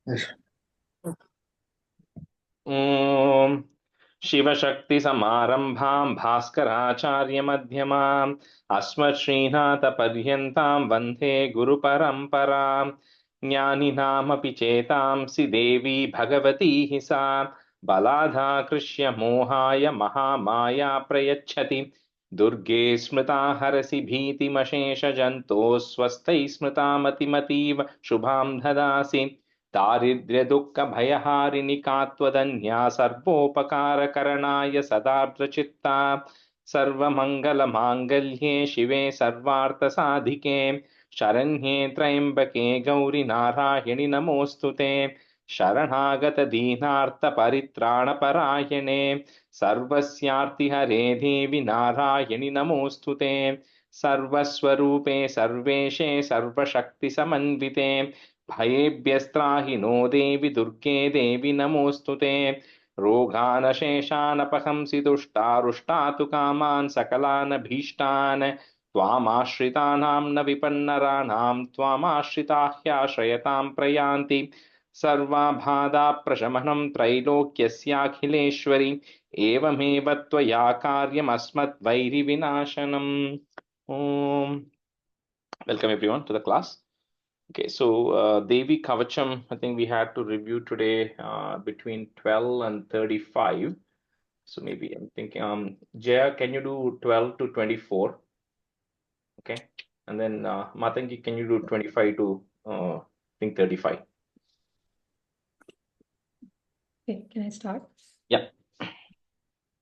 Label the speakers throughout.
Speaker 1: ॐ शिवशक्तिसमारम्भां भास्कराचार्यमध्यमाम् अस्मत्श्रीनाथपर्यन्तां वन्दे गुरुपरम्परां ज्ञानिनामपि चेतांसि देवी भगवती हि सा बलाधाकृष्य मोहाय महामाया प्रयच्छति दुर्गे स्मृता हरसि भीतिमशेषजन्तोः स्वस्तैः स्मृता मतिमतीव शुभां ददासि दारिद्र्य दुःख भयहारिणि का त्वदन्या सर्वोपकारकरणाय सदार्द्रचित्ता सर्वमङ्गलमाङ्गल्ये शिवे सर्वार्थसाधिके शरण्ये त्र्यम्बके गौरि नारायणि नमोऽस्तु ते शरणागत दीनार्तपरित्राणपरायणे सर्वस्यार्तिहरे देवि नारायणि नमोऽस्तु ते सर्वस्वरूपे सर्वेशे सर्वशक्तिसमन्विते भयेभ्यस्त्राहि नो देवि दुर्गे देवि नमोऽस्तु ते रोगानशेषानपहंसि दुष्टारुष्टातु कामान् सकलान् भीष्टान् त्वामाश्रितानां न विपन्नराणां त्वामाश्रिताः ह्याश्रयतां प्रयान्ति सर्वाबाधाप्रशमनं त्रैलोक्यस्याखिलेश्वरि एवमेव त्वया कार्यमस्मद्वैरिविनाशनम् ॐ Welcome everyone to the class. Okay, so Devi Kavacham, I think we had to review today between 12 and 35. So maybe I'm thinking, Jaya, can you do 12 to 24? Okay, and then Matangi, can you do 25 to I think 35?
Speaker 2: Okay, can I start?
Speaker 1: Yeah.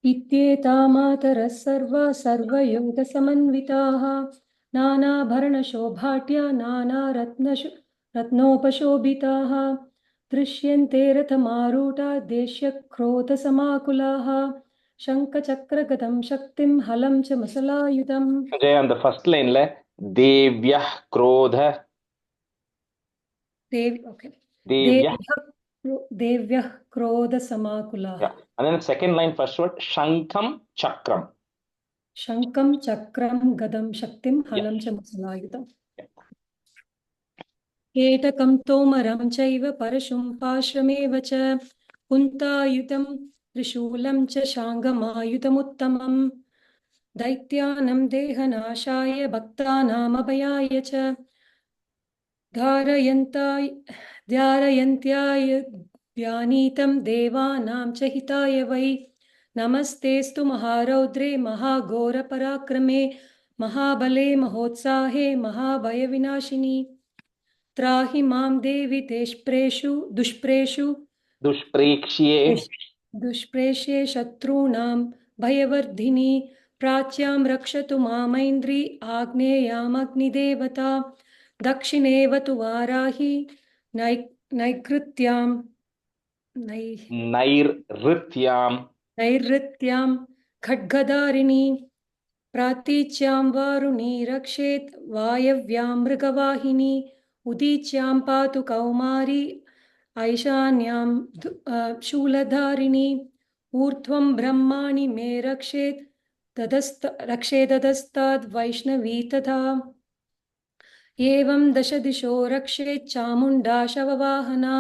Speaker 2: इत्येता मातरः सर्वयोगसमन्विताः नानाभरणशोभाढ्या नानारत्नोपशोभिताः दृश्यन्ते रथमारूढा देश्यक्रोधसमाकुलाः शङ्खचक्रगदं शक्तिं हलं च मसलायुधम्.
Speaker 1: Jaya, on the first line, Devyah Krodha.
Speaker 2: Okay.
Speaker 1: Devyah
Speaker 2: क्रोधसमाकुलाः.
Speaker 1: Yeah, and then the second line, first word, Shankam Chakram.
Speaker 2: शङ्खं चक्रं गदं शक्तिं हलं च मसलायुधम्. केटकं तोमरं चैव परशुं पाशमेव च कुन्तायुधं त्रिशूलं च शाङ्गमायुधमुत्तमम् दैत्यानं देहनाशाय भक्तानामभयाय च धारयन्त्याय ध्यानीतं देवानां च हिताय वै नमस्तेस्तु महारौद्रे महाघोरपराक्रमे महाबले महोत्साहे महाभयविनाशिनी त्राहि मां देवि दुष्प्रेक्ष्ये शत्रूणां भयवर्धिनी प्राच्यां रक्षतु मामैन्द्री आग्नेयामग्निदेवता दक्षिणेवतु वाराही नैऋत्यां खड्गधारिणी प्रातीच्यां वारुणी रक्षेत् वायव्यां मृगवाहिनी उदीच्यां पातु कौमारी ऐशान्यां शूलधारिणी ऊर्ध्वं ब्रह्माणि मे रक्षेदस्ताद् वैष्णवी तथा एवं दश दिशो रक्षेत् चामुण्डा शववाहना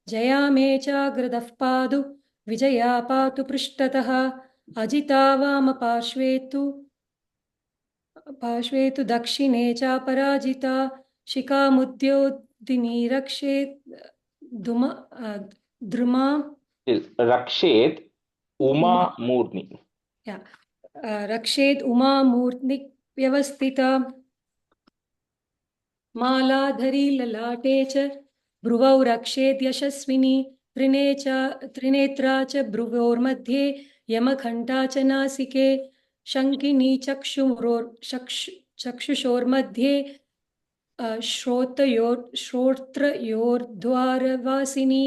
Speaker 2: जया मे चाग्रदः पादु विजया पातु पृष्ठतः अजिता वामपार्श्वे तु दक्षिणे चापराजिता शिखामुद्योदिनी रक्षेत् द्रुमा
Speaker 1: Rakshet Uma Murni.
Speaker 2: Yeah. रक्षेत् उमा मूर्ति व्यवस्थिता मालाधरी ललाटे च भ्रुवौ रक्षेत् यशस्विनी त्रिनेत्रा च भ्रुवोर्मध्ये यमघण्टा च नासिके शङ्किनी चक्षुषोर्मध्ये श्रोत्रयोर्द्वारवासिनी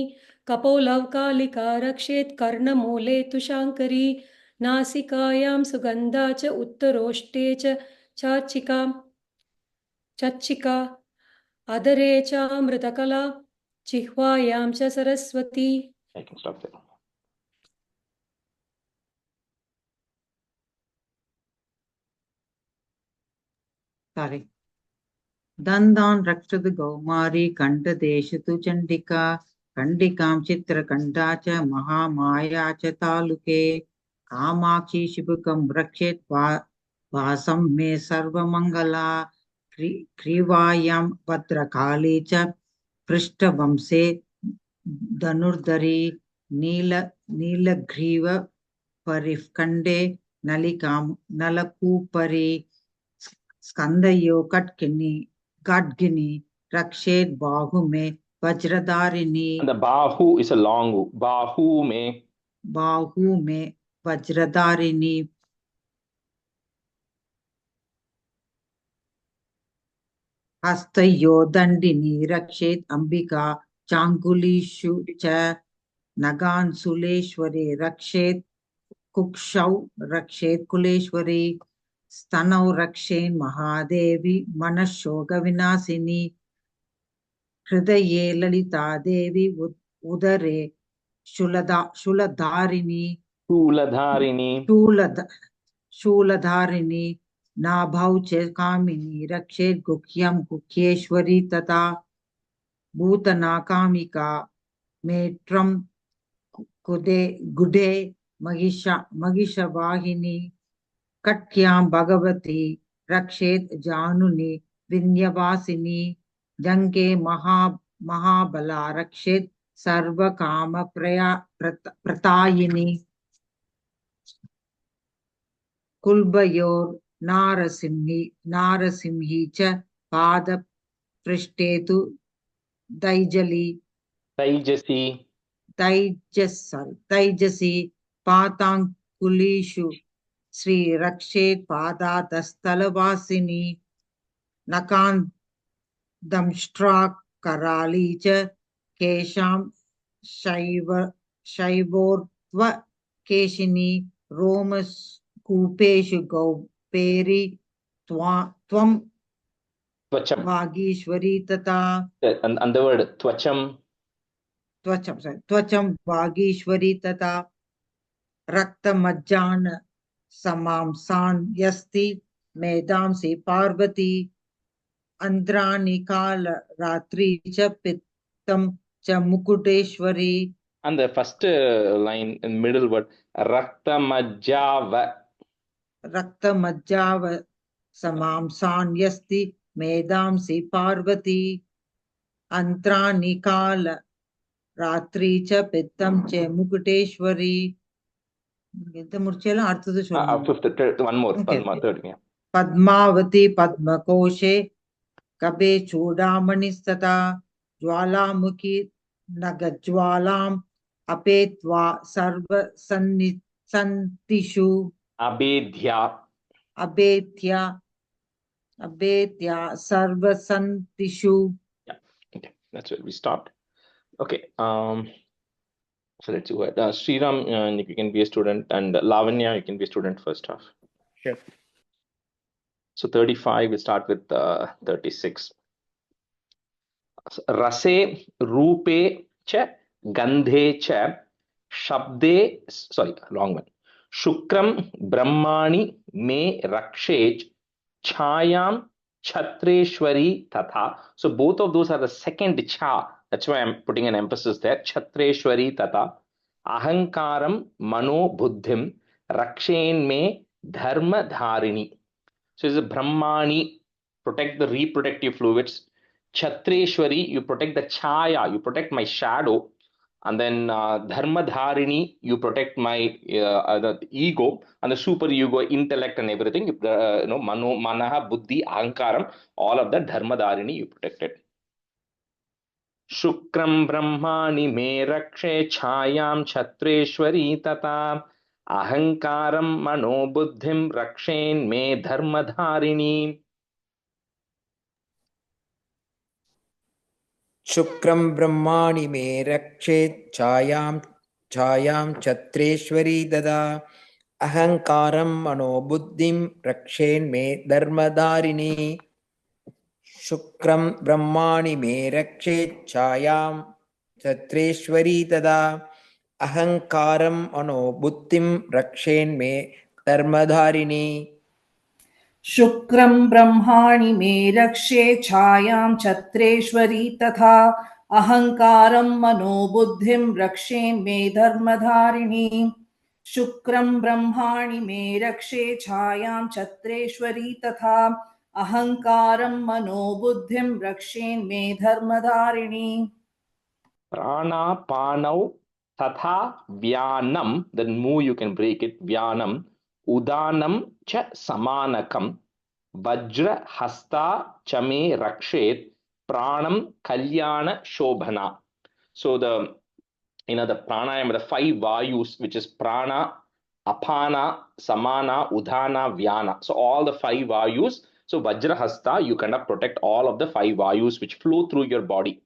Speaker 2: कपोलवकालिका रक्षेत् कर्णमूले तु शाङ्करी नासिकायां सुगन्धा च उत्तरोष्टे च चर्चिका अधरे चामृतकला जिह्वायां च Saraswati.
Speaker 1: I can stop there.
Speaker 3: Sorry. Dandan Rakshadu Gaumari Kanta Deshatu Chandika खण्डिकां चित्रकण्ठा च महामाया च तालुके कामाक्षी शिबुकं रक्षेत् वासं मे सर्वमङ्गला क्रीवायां भद्रकाली च पृष्ठवंशे धनुर्धरी नीलग्रीव परिखण्डे नलकूपरी स्कन्दयो खड्गिनी रक्षेत् बाहु मे वज्रधारिणी.
Speaker 1: And the bahu is a long U. Bahu me.
Speaker 3: Vajradarini. Hastayo dandini rakshet ambika changulishu cha nagan suleshwari rakshet kukshau rakshet kuleshwari stanau rakshen mahadevi manashoga vinasini hridaye lalita devi udare shuladharini नाभौ च कामिनी रक्षेत् गुह्यं गुह्येश्वरी तथा भूतनाकामिका मेट्रं गुडे महिषवाहिनी कट्यां भगवती रक्षेत् जानुनी विन्यवासिनी जङ्गे महाबला रक्षेत् सर्वकामप्रदायिनी कुल्भयोर् नारसिंही च पादपृष्ठे तु तैजसी पाताङ्कुलीषु श्रीरक्षेत् पादातस्थलवासिनी नकान्दंष्ट्राकराली च केशां शैवोर्ध्वकेशिनी रोमकूपेषु गौपेरी त्वं वागीश्वरी तथा.
Speaker 1: And the word
Speaker 3: त्वचं वागीश्वरी तथा रक्तमज्जान समांसान् यस्ति मेधांसि पार्वती अंद्राणि काल रात्रि च पित्तं च Mukuteshwari.
Speaker 1: And the first line in middle word raktamajjava
Speaker 3: समांसान् यस्ति मेधांसि Parvati अंत्राणि काल रात्रि च पित्तं च Mukuteshwari.
Speaker 1: one more third, yeah.
Speaker 3: Padmavati पद्मकोशे कबे चूडामणिस्तथा ज्वालामुखी नगज्वालाम् अपेत्वा सर्वसन्नितिषु अभेद्या सर्वसन्नितिषु.
Speaker 1: Yeah, okay, that's where we stopped. Okay, so let's see what Sriram, you can be a student, and Lavanya, you can be a student first half.
Speaker 4: Sure.
Speaker 1: So 35, we start with 36. Rase, Rupe, cha, Gandhe, cha, Shabde, sorry, wrong one. Shukram, Brahmani, me, Rakshej, Chayam, Chatreshwari, Tatha. So both of those are the second cha. That's why I'm putting an emphasis there. Chatreshwari, Tatha. Ahankaram, Mano, Buddhim, Rakshen, me, Dharma, Dharini. So it's a Brahmani, protect the reproductive fluids. Chatreshwari, you protect the chaya, you protect my shadow. And then Dharma Dharini, you protect my the ego and the super ego, intellect and everything. Mano, Manaha, Buddhi, Ahankaram, all of that Dharma Dharini, you protected. Shukram Brahmani me rakshe chayam Chatreshwari tata Ahankaram Mano Buddhim rakshen me Dharma Dharini.
Speaker 4: Shukram Brahmani me rakshet chayam Chatreshwari dada Ahankaram Mano Buddhim rakshen me Dharmadharini. Shukram Brahmani me rakshet chayam Chatreshwari dada Ahankaram Mano Buddhim rakshen me Dharmadharini.
Speaker 5: शुक्रं ब्रह्माणि मे रक्षे छायां छत्रेश्वरी तथा अहङ्कारं मनोबुद्धिं रक्षेन्मे धर्मधारिणीं शुक्रं ब्रह्माणि मे रक्षे छायां छत्रेश्वरी तथा अहङ्कारं मनोबुद्धिं रक्षेन्मे धर्मधारिणीं
Speaker 1: Pranapanau tatha vyanam, then mu you can break it, vyanam, udanam cha samanakam, vajra hasta chame rakshet, pranam kalyana shobhana. So the pranayama, the 5 vayus, which is prana, apana, samana, udana, vyana. So all the 5 vayus. So vajra hasta, you kind of protect all of the 5 vayus which flow through your body.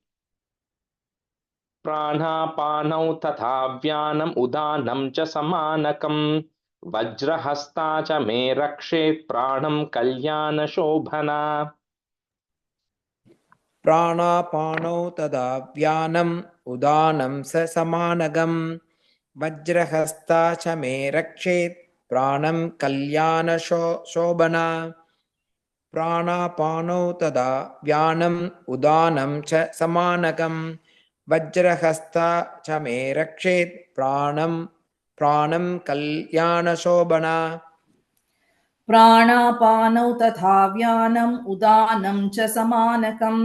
Speaker 1: प्राणापानौ तथा व्यानम् उदानं च समानकम् वज्रहस्ता च मे रक्षेत् प्राणं कल्याणशोभना.
Speaker 4: प्राणापानौ तदा व्यानम् उदानं स समानगम् वज्रहस्ता च मे रक्षेत् प्राणं कल्याणशोभना. प्राणापानौ तदा व्यानम् उदानं च समानगम् वज्रहस्ता च मे रक्षेत् प्राणं कल्याणशोभना.
Speaker 5: प्राणापानौ तथा व्यानम् उदानं च समानकम्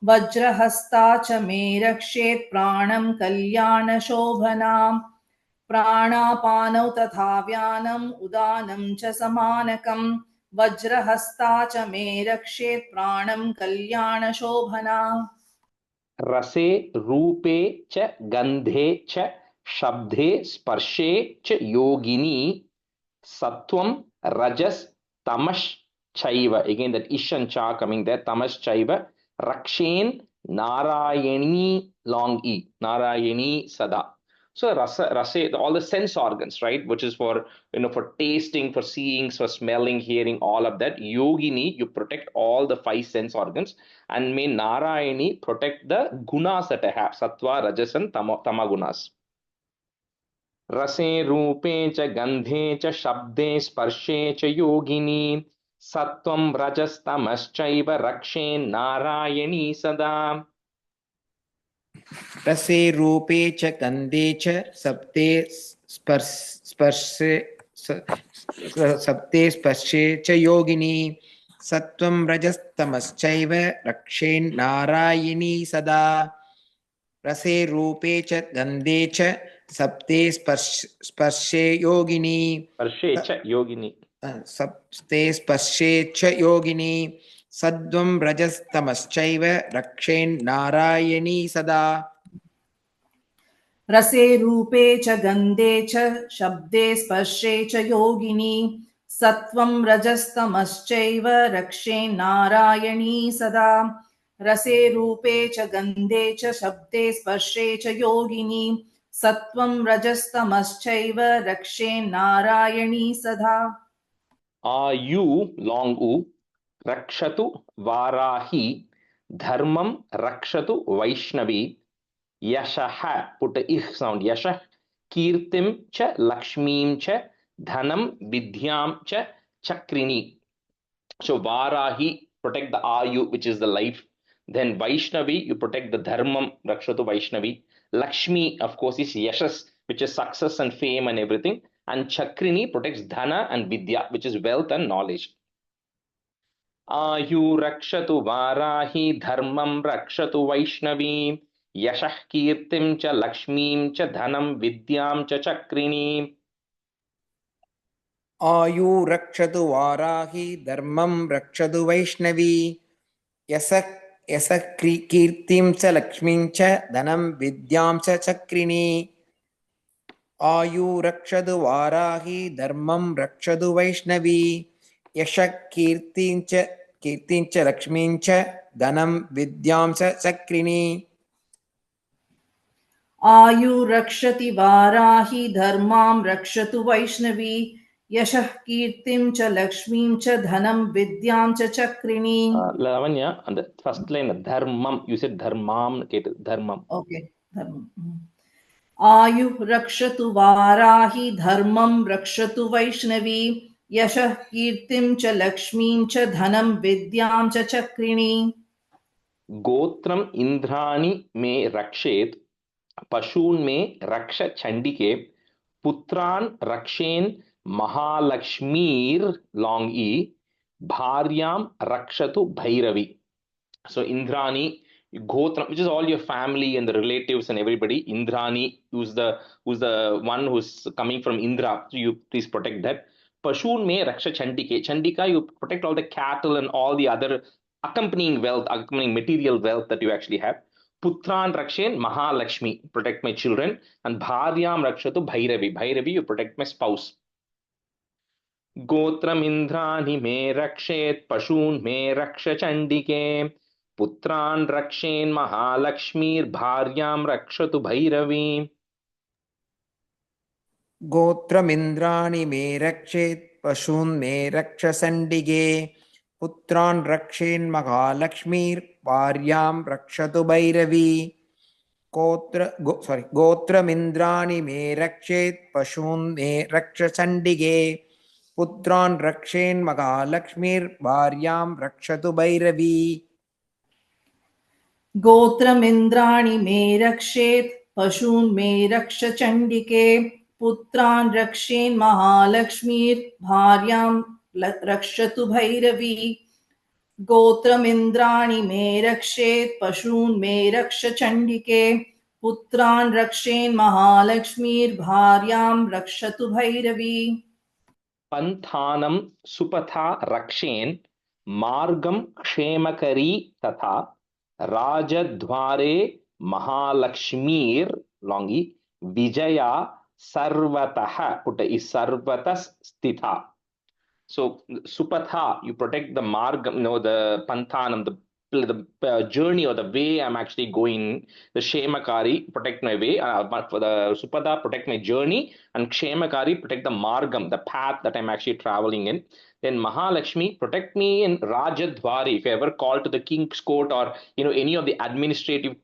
Speaker 5: वज्रहस्ता च मे रक्षेत् प्राणं कल्याणशोभना. प्राणापानौ तथा व्यानम् उदानं च समानकम् वज्रहस्ता च मे रक्षेत् प्राणं कल्याणशोभना.
Speaker 1: रसे रूपे च गन्धे च शब्दे स्पर्शे च योगिनी सत्वं रजस तमश्चैव. Again that ish and cha coming there, tamaschaiva rakshen narayani, long e, narayani sada. So rasa, all the sense organs, right, which is for for tasting, for seeing, for smelling, hearing, all of that. Yogini, you protect all the 5 sense organs, and may Narayani protect the gunas that I have, sattva, rajas and tama gunas. रसे रूपे च गन्धे च शब्दे स्पर्शे च योगिनी सत्वं रजस्तमश्चैव रक्षेन्नारायणी सदा.
Speaker 4: रसे रूपे च गन्धे च शब्दे स्पर्शे च योगिनी सत्वं रजस्तमश्चैव रक्षेन्नारायणी सदा. रसे रूपे च गन्धे च शब्दे स्पर्शे योगिनी सप्ते स्पर्शे च योगिनी सद्वं रजस्तमश्चैव रक्षेन्नारायणी सदा.
Speaker 5: रसे रूपे च गन्धे च शब्दे स्पर्शे च योगिनी सत्वं रजस्तमश्चैव रक्षेन्नारायणी सदा. रसे रूपे च गन्धे च शब्दे स्पर्शे च योगिनी सत्वं रजस्तमश्चैव रक्षेन्नारायणी सदा.
Speaker 1: आयु, long u, rakshatu varahi, dharmam rakshatu vaishnavi, yashaha, put a ich sound, yashah, kirtim cha lakshmim cha dhanam vidyam cha chakrini. So varahi, protect the ayu, which is the life. Then vaishnavi, you protect the dharmam rakshatu vaishnavi. Lakshmi, of course, is yashas, which is success and fame and everything. And chakrini protects dhana and vidya, which is wealth and knowledge. Ayu rakshatu varahi dharmam rakshatu vaishnavi yashah kirtim cha lakshmim cha dhanam vidyam cha chakrini.
Speaker 4: आयु रक्षतु वाराहि धर्मं रक्षतु वैष्णवी यशः कीर्तिं च लक्ष्मीं च धनं विद्यां च चक्रिणी. आयु रक्षतु वाराहि धर्मं रक्षतु वैष्णवी यशः कीर्तिं च लक्ष्मीं च धनं विद्यां च चक्रिणी.
Speaker 5: आयु रक्षति वाराहि धर्मां रक्षतु वैष्णवी यशः कीर्तिं च लक्ष्मीं च धनं विद्यां च चक्रिणी.
Speaker 1: Lavanya, on the first line, dharmam, you said dharmam, dharmam.
Speaker 5: Okay, dharmam. आयु रक्षतु वाराहि धर्मं रक्षतु वैष्णवी यशः कीर्तिं च लक्ष्मीं च धनं विद्यां च चक्रिणी.
Speaker 1: गोत्रम इंद्राणि मे रक्षेत पशून् मे रक्ष चंडिके पुत्रान् रक्षेन् महालक्ष्मीर long e भार्यां रक्षतु Bhairavi. So Indrani, Gotra, which is all your family and the relatives and everybody. Indrani, who's the one who's coming from Indra. So you please protect that. Pashun me raksha Chandike. Chandika, you protect all the cattle and all the other accompanying wealth, accompanying material wealth that you actually have. Putran rakshen Mahalakshmi, protect my children. And Bharyam rakshatu Bhairavi. Bhairavi, you protect my spouse. गोत्रमिन्द्राणि मे रक्षेत् पशून् मे रक्ष चण्डिके पुत्रान् रक्षेन् महालक्ष्मीर्भार्यां रक्षतु भैरवी.
Speaker 4: गोत्रमिन्द्राणि मे रक्षेत् पशून् मे रक्ष चण्डिके पुत्रान् रक्षेन् महालक्ष्मीर्भार्यां रक्षतु भैरवी. गोत्रमिन्द्राणि मे रक्षेत् पशून् मे रक्ष चण्डिके पुत्रान् रक्षेन् महालक्ष्मीर्भार्यां रक्षतु भैरवी.
Speaker 5: गोत्रमिन्द्राणि मे रक्षेत् पशून् मे रक्ष चण्डिके पुत्रान् रक्षेन् महालक्ष्मीर्भार्यां रक्षतु भैरवी. गोत्रमिन्द्राणि मे रक्षेत् पशून् मे रक्ष चण्डिके पुत्रान् रक्षेन् महालक्ष्मीर्भार्यां रक्षतु भैरवी.
Speaker 1: पन्थानं सुपथा रक्षेन् मार्गं क्षेमकरी तथा राजद्वारे महालक्ष्मीर लॉन्गी विजया सर्वतः put is सर्वतः स्थिता. So supatha, you protect the margam, the panthanam, the journey or the way I'm actually going. The Kshemakari, protect my way. But for the Supada, protect my journey. And Kshemakari, protect the margam, the path that I'm actually traveling in. Then Mahalakshmi, protect me in Rajadwari. If you ever call to the king's court or any of the administrative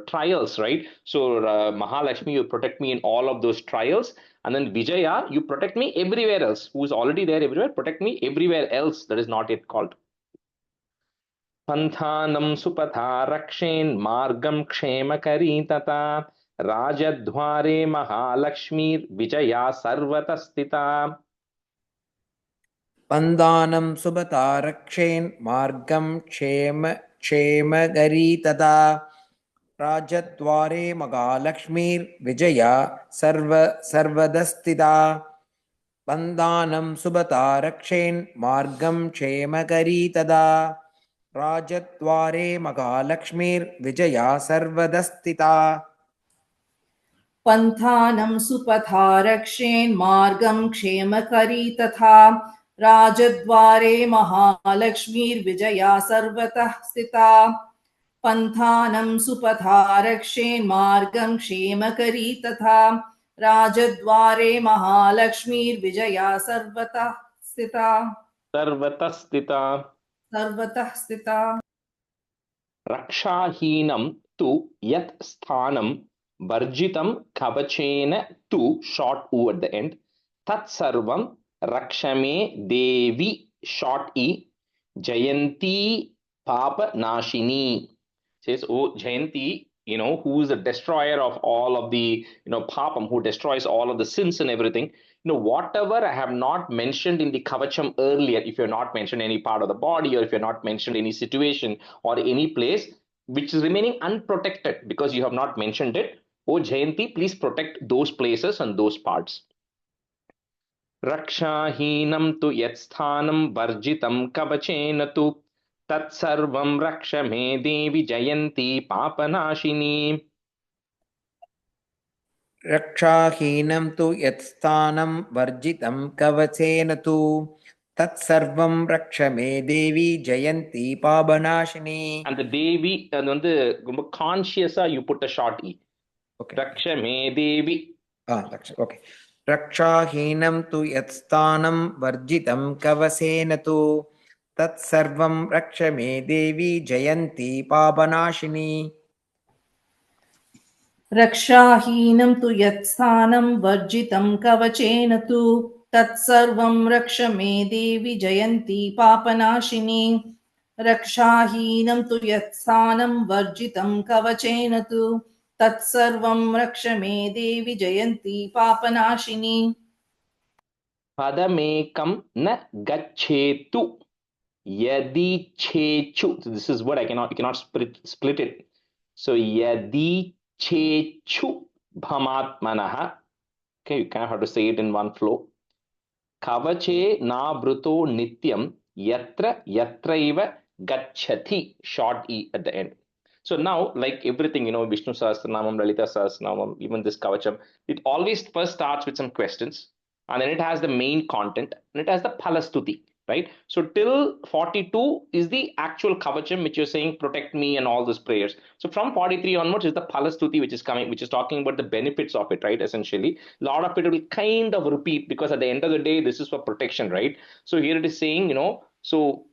Speaker 1: trials, right? So Mahalakshmi, you protect me in all of those trials. And then Vijaya, you protect me everywhere else. Who is already there everywhere, protect me everywhere else that is not yet called. Panthanam supatha rakshen margam kshemakari tata rajadware mahalakshmir vijaya sarvatastita.
Speaker 4: पन्दानं सुबता रक्षेन् मार्गं क्षेमकरी तथा राजद्वारे महालक्ष्मीर्विजया सर्वदस्थिता. पन्दानं सुबता रक्षेन् मार्गं क्षेमकरी तदा राजद्वारे महालक्ष्मीर्विजया सर्वदस्थिता.
Speaker 5: पन्थानं सुपथा रक्षेन् मार्गं क्षेमकरी तथा राजद्वारे महालक्ष्मीर्विजया सर्वतः स्थिता. पन्थानं सुपथा रक्षेन् मार्गं क्षेमकरी तथा राजद्वारे महालक्ष्मीर्विजया सर्वतः स्थिता.
Speaker 1: सर्वतः स्थिता.
Speaker 5: सर्वतः स्थिता.
Speaker 1: रक्षाहीनं तु यत् स्थानं वर्जितं कवचेन तु short u at the end tat sarvam rakshame devi short e jayanti papa nashini. Says, oh Jayanti, who is the destroyer of all of the papam, who destroys all of the sins and everything. Whatever I have not mentioned in the Kavacham earlier, if you have not mentioned any part of the body, or if you have not mentioned any situation or any place which is remaining unprotected because you have not mentioned it, oh Jayanti, please protect those places and those parts. Rakshahinam tu yat sthanam varjitam kavachena tu tat sarvam raksha me devi Jayanti papanashini.
Speaker 4: रक्षाहीनं तु यत्स्थानं वर्जितं कवचेन तु तत्सर्वं रक्ष मे देवी जयन्ती पापनाशिनी.
Speaker 1: And the Devi, conscious, you put a short e.
Speaker 4: Okay.
Speaker 1: Raksha me Devi.
Speaker 4: Okay. रक्षाहीनं तु यत्स्थानं वर्जितं कवचेन तु तत्सर्वं रक्ष मे देवी जयन्ती पापनाशिनी.
Speaker 5: रक्षाहीनं तु यत्स्थानं वर्जितं कवचेन तु तत्सर्वं रक्ष मे देवि जयन्ती पापनाशिनी. रक्षाहीनं तु यत्स्थानं वर्जितं कवचेन तु तत्सर्वं रक्ष मे देवि जयन्ती पापनाशिनी
Speaker 1: Padamekam na gacchetu yadi chechu. So this is what you cannot split it. So yadi chechu bhamatmanaha. Okay, you kind of have to say it in one flow. Kavache na bruto nityam yatra yatraiva gacchati. Short e at the end. So now, like everything, Vishnu Sahasranamam, Lalita Sahasranamam, even this Kavacham, it always first starts with some questions, and then it has the main content, and it has the Palastuti, right? So till 42 is the actual Kavacham, which you're saying, protect me and all those prayers. So from 43 onwards is the Palastuti, which is coming, which is talking about the benefits of it, right? Essentially, a lot of it will kind of repeat because at the end of the day, this is for protection, right? So here it is saying, so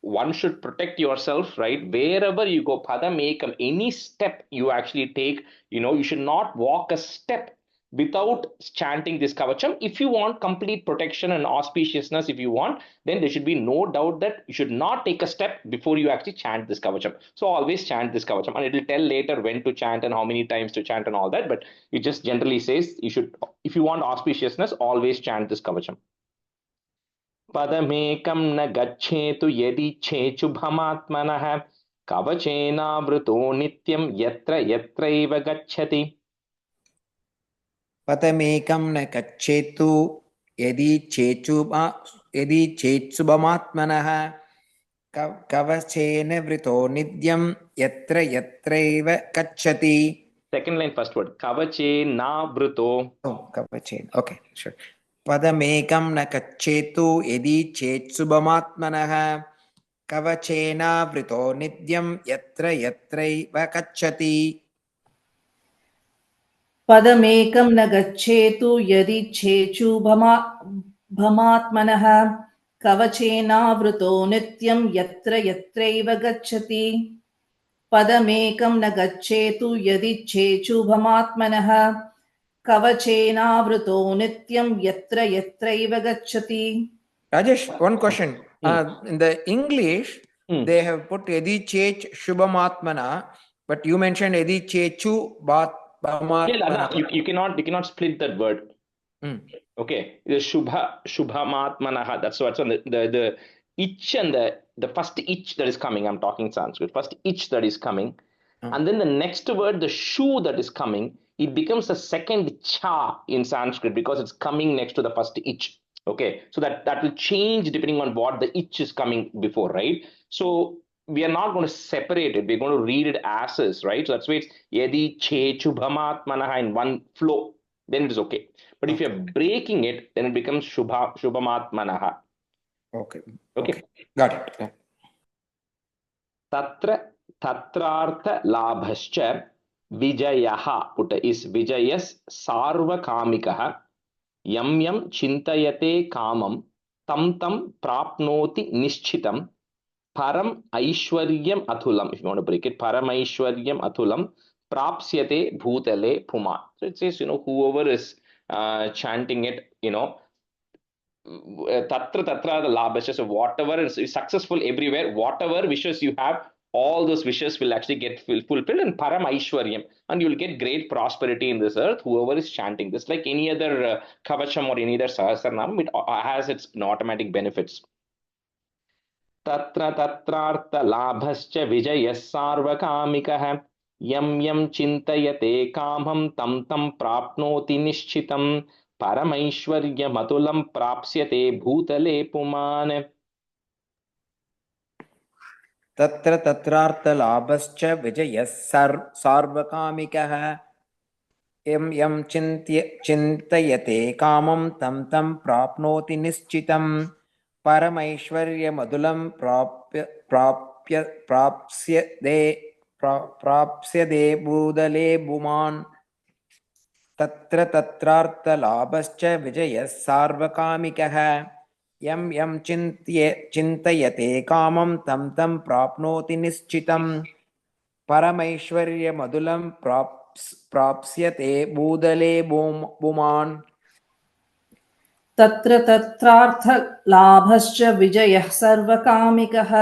Speaker 1: one should protect yourself, right? Wherever you go, padamekam, any step you actually take, you should not walk a step without chanting this kavacham. If you want complete protection and auspiciousness, if you want, then there should be no doubt that you should not take a step before you actually chant this kavacham. So always chant this kavacham, and it will tell later when to chant and how many times to chant and all that. But it just generally says you should, if you want auspiciousness, always chant this kavacham. पदमेकं न गच्छेतु यदिच्छेच्छुभमात्मनः कवचेनावृतो नित्यं यत्र यत्रैव गच्छति.
Speaker 4: पदमेकं न गच्छेतु यदि चेत्सुभमात्मनः कवचेन वृतो नित्यं यत्र यत्रैव गच्छति.
Speaker 1: Second line, first word. Kavachenavruto.
Speaker 4: Oh, kavachen. Okay, sure. पदमेकं न गच्छेतु यदि चेत्सुभमात्मनः कवचेनावृतो नित्यं यत्र यत्रैव गच्छति.
Speaker 5: पदमेकं न गच्छेतु यदिच्छेच्छुभमात्मनः कवचेनावृतो नित्यं यत्र यत्रैव गच्छति. पदमेकं न गच्छेतु यदिच्छेच्छुभमात्मनः कवचेनावृतो नित्यं यत्र यत्रैव गच्छति.
Speaker 4: Rajesh, one question. In the English, they have put Yadi Chech Shubhamatmana, but you mentioned Yadi Chechu Bhamatmana.
Speaker 1: You cannot split that word. Okay, the Shubhamatmanaha. That's what's on the ich and the first ich that is coming. I'm talking Sanskrit. First ich that is coming, and then the next word, the shu that is coming, it becomes the second cha in Sanskrit because it's coming next to the first ich. Okay, so that will change depending on what the ich is coming before, right? So we are not going to separate it. We're going to read it as is, right? So that's why it's yadi chechubhamatmanaha in one flow. Then it is okay. But if you're breaking it, then it becomes shubhamatmanaha.
Speaker 4: Okay. Got it.
Speaker 1: Tatrartha labhascha vijayaha, putta is vijayas sarvakamikaha yam yam chintayate kamam tam tam prapnoti nishchitam param aishwaryam atulam. If you want to break it, param aishwaryam atulam prapsyate bhutale puma. So it says, whoever is chanting it, tatra the labhasya. So whatever is successful everywhere, whatever wishes you have, all those wishes will actually get fulfilled in param aishwaryam, and you will get great prosperity in this earth. Whoever is chanting this, like any other kavacham or any other sahasranam, it has its automatic benefits. तत्र तत्रार्थलाभश्च विजयः सार्वकामिकः यं यं चिन्तयते कामं तं तं प्राप्नोति निश्चितं परमैश्वर्यमतुलं प्राप्स्यते भूतले पुमान्.
Speaker 4: तत्र तत्रार्थलाभश्च विजयः सार्वकामिकः यं यं चिन्तयते कामं तं तं प्राप्नोति निश्चितं परमैश्वर्यमतुलं प्राप्स्यते भूतले पुमान्. तत्र तत्रार्थलाभश्च विजयः सार्वकामिकः यं यं चिन्तयते कामं तं तं प्राप्नोति निश्चितं परमैश्वर्यमतुलं प्राप्स्यते भूतले पुमान्.
Speaker 5: तत्र तत्रार्थलाभश्च विजयः सर्वकामिकः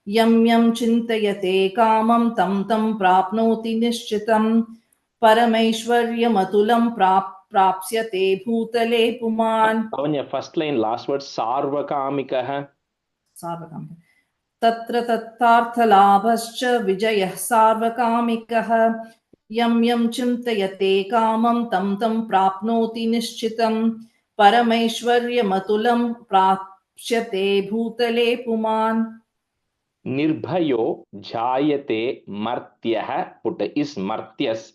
Speaker 5: यं यं चिन्तयते कामं तं तं प्राप्नोति निश्चितं परमैश्वर्यमतुलं प्राप्स्यते भूतले पुमान्
Speaker 1: First line, last word, sarvakamikah.
Speaker 5: सार्वकामिकः तत्र तत्तार्थलाभश्च विजयः सार्वकामिकः यं यं चिन्तयते कामं तं तं प्राप्नोति निश्चितं परमैश्वर्यमतुलं प्राप्स्यते भूतले पुमान्
Speaker 1: Nirbhayo jayate martyah, put is martyas.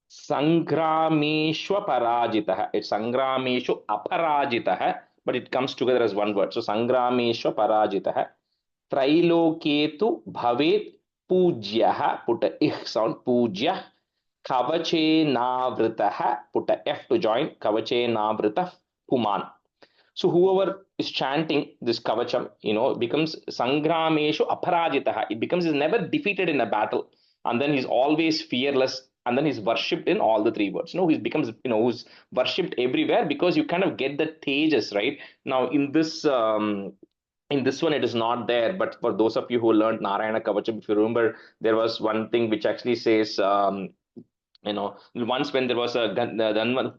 Speaker 1: Sangrameshwa parajitah. It's Sangrameshu aparajitah, but it comes together as one word. So Sangrameshwa parajitah. Trailoketu bhavet pujyah, put a ih sound, pujyah. Kavache navritah, put a f to join, Kavache navritah puman. So whoever is chanting this Kavacham, becomes Sangrameshu aparajitah. It becomes he's never defeated in a battle. And then he's always fearless. And then he's worshipped in all the three words. He becomes, who's worshipped everywhere because you kind of get the tejas, right? Now in this one it is not there, but for those of you who learned Narayana Kavacham, if you remember, there was one thing which actually says once when there was a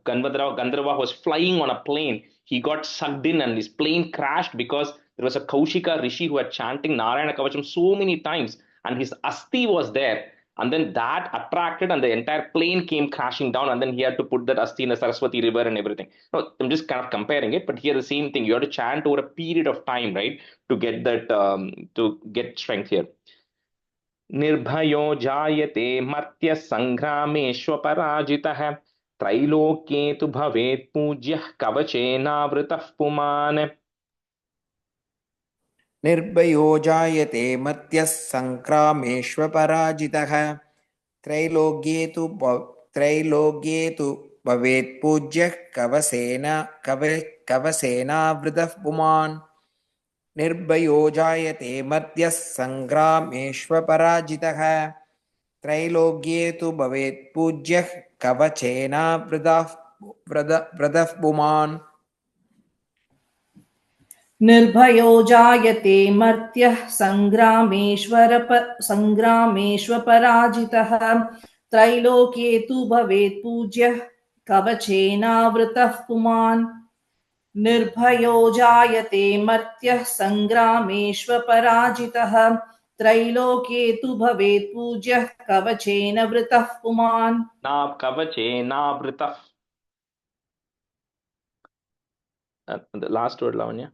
Speaker 1: Gandharva was flying on a plane, he got sucked in and his plane crashed because there was a Kaushika Rishi who had chanting Narayana Kavacham so many times and his asti was there. And then that attracted and the entire plane came crashing down and then he had to put that asti in the Saraswati river and everything. No, I'm just kind of comparing it, but here the same thing. You have to chant over a period of time, right, to get that, to get strength here. निर्भयो जायते मर्त्यः सङ्ग्रामेष्वपराजितः त्रैलोक्ये तु भवेत् पूज्यः कवचेनावृतः पुमान्
Speaker 4: निर्भयो जायते मर्त्यः सङ्ग्रामेष्वपराजितः त्रैलोक्ये तु भवेत् पूज्यः कवसेनावृतः पुमान् निर्भयो जायते मर्त्यः सङ्ग्रामेष्वपराजितः त्रैलोक्ये तु भवेत् पूज्यः कवचेनावृतः पुमान्
Speaker 5: निर्भयो जायते मर्त्यः सङ्ग्रामेष्वपराजितः त्रैलोक्ये तु भवेत् पूज्यः कवचेनावृतः पुमान् निर्भयो जायते मर्त्यः सङ्ग्रामेष्वपराजितः त्रैलोक्ये तु भवेत् पूज्यः कवचेन वृतः पुमान्
Speaker 1: कवचेनावृतः. The last word, Lavanya.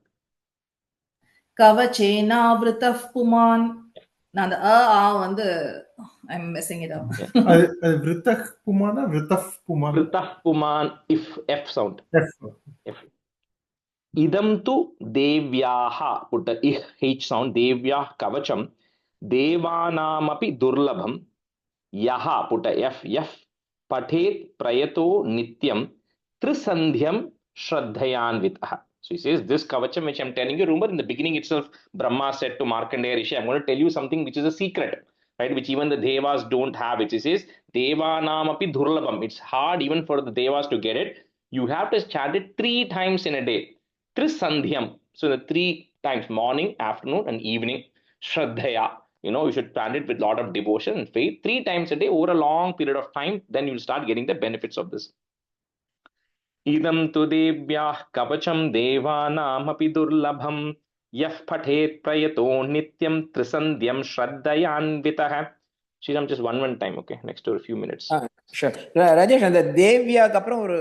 Speaker 5: கவச்சேனாவிருத்தः புமான். நான் அந்த வந்து I'm messing it up.
Speaker 6: விருத்தஹ் புமானா விருத்தஹ் புமான்?
Speaker 1: விருத்தஹ் புமான், if F sound. F. Idam tu devyaha, put a H sound, devyah kavacham, devanamapi durlabham, yaha, put a F, pathet prayato nityam, trisandhyam shraddhayanvitaha. So he says, this Kavacham which I'm telling you, remember in the beginning itself, Brahma said to Markandeya Rishi, I'm going to tell you something which is a secret, right? Which even the Devas don't have it. He says, Devanamapi Durlabham. It's hard even for the Devas to get it. You have to chant it 3 times in a day. Trisandhyam. So the 3 times, morning, afternoon, and evening. Shraddhaya. You should chant it with a lot of devotion and faith. 3 times a day over a long period of time. Then you'll start getting the benefits of this. इदं तु देव्याः कवचं देवानामपि दुर्लभं यः पठेत् प्रयतो नित्यं त्रिसन्ध्यं श्रद्धयान्वितः. Sriram, just one time, okay? Next to a few minutes.
Speaker 4: Sure. Rajesh, அந்த தேவ்யாக்கு அப்புறம் ஒரு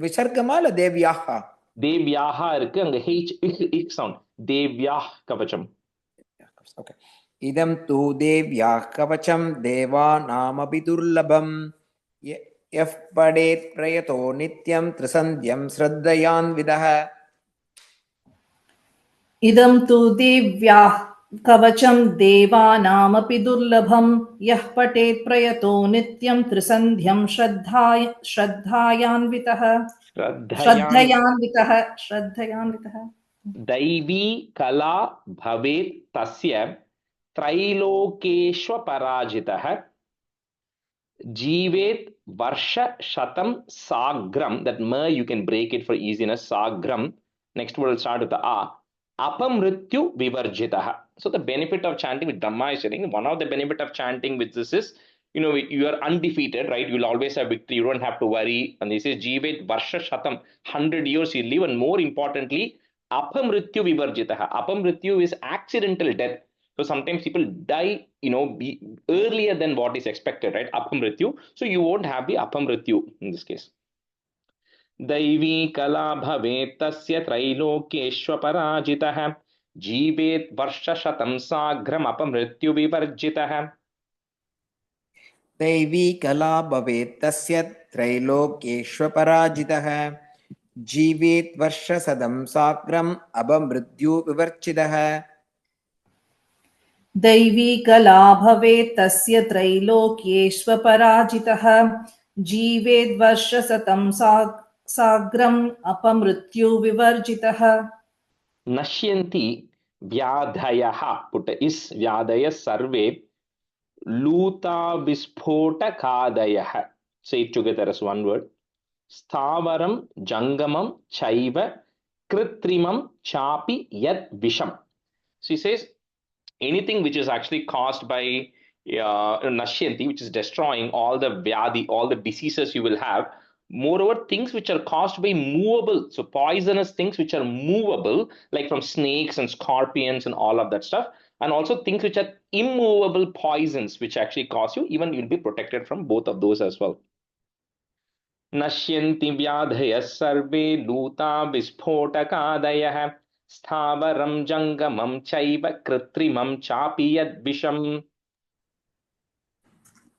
Speaker 4: விசர்க்கமா இல்ல தேவ்யாஹா?
Speaker 1: தேவ்யாஹா இருக்கு, அங்க h sound. தேவ்யாஹ் கவச்சம்.
Speaker 4: Okay. இதம் தூ தேவ்யாஹ் கவச்சம் தேவானாமபி துர்லபம் यः पठेत् प्रयतो नित्यं त्रिसन्ध्यं श्रद्धयान्वितः.
Speaker 5: इदं तु दिव्याः कवचं देवानामपि दुर्लभं यः पठेत् प्रयतो नित्यं त्रिसन्ध्यं श्रद्धयान्वितः.
Speaker 1: दैवी कला भवेत् तस्य त्रैलोकेष्वपराजितः जीवेत varsha shatam sagram. That ma you can break it for easiness. Sagram. Next word will start with the a. Apamrityu vivarjitah. So the benefit of chanting with Dhamma is saying, one of the benefit of chanting with this is, you are undefeated, right? You'll always have victory. You don't have to worry. And this is Jivet Varsha Shatam, 100 years you live. And more importantly, Apamrityu vivarjitah. Apamrityu is accidental death. So sometimes people die, earlier than what is expected, right? Apamrityu. So you won't have the Apamrityu in this case. दैवी कला भवेत् तस्य त्रैलोक्येष्वपराजितः जीवेत् वर्षशतं साग्रम् अपमृत्युविवर्जितः.
Speaker 4: दैवी कला भवेत् तस्य त्रैलोक्येष्वपराजितः जीवेत् वर्षशतं साग्रम् अपमृत्युविवर्जितः.
Speaker 5: दैवी कला भवेत् तस्य त्रैलोक्येष्वपराजितः जीवेत् वर्षशतं साग्रम् अपमृत्युविवर्जितः.
Speaker 1: नश्यन्ति व्याधयः, पुट इस् व्याधयः सर्वे लूताविस्फोटकादयः. Say it together as one word. Stavaram jangamam chaiva kritrimam chapi yad visham. She says anything which is actually caused by nashyanti, which is destroying all the vyadi, all the diseases you will have. Moreover, things which are caused by movable, so poisonous things which are movable, like from snakes and scorpions and all of that stuff, and also things which are immovable poisons which actually cause you, even you'll be protected from both of those as well. नश्यन्ति व्याधयः सर्वे लूता विस्फोटकादयः स्थावरं जङ्गमं चैव कृत्रिमं चापि यद्विषम्.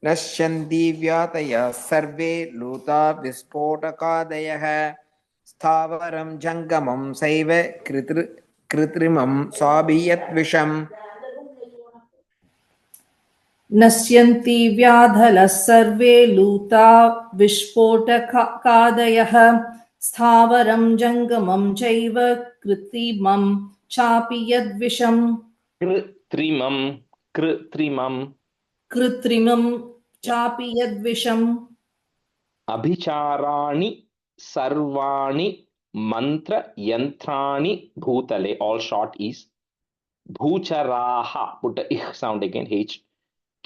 Speaker 4: नश्यन्ति व्याधयः सर्वे लूता विस्फोटकादयः स्थावरं जङ्गमं चैव कृत्रिमं चापि यद्विषम्.
Speaker 5: नश्यन्ति व्याधयः सर्वे लूता विस्फोटकादयः स्थावरं जङ्गमं चैव कृत्रिमं चापि यद्विषम्. कृत्रिमं चापि यद्विषम्.
Speaker 1: अभिचाराणि सर्वाणि मंत्र यंत्राणि भूतले, all short is भूचराः, put a ich sound again, h,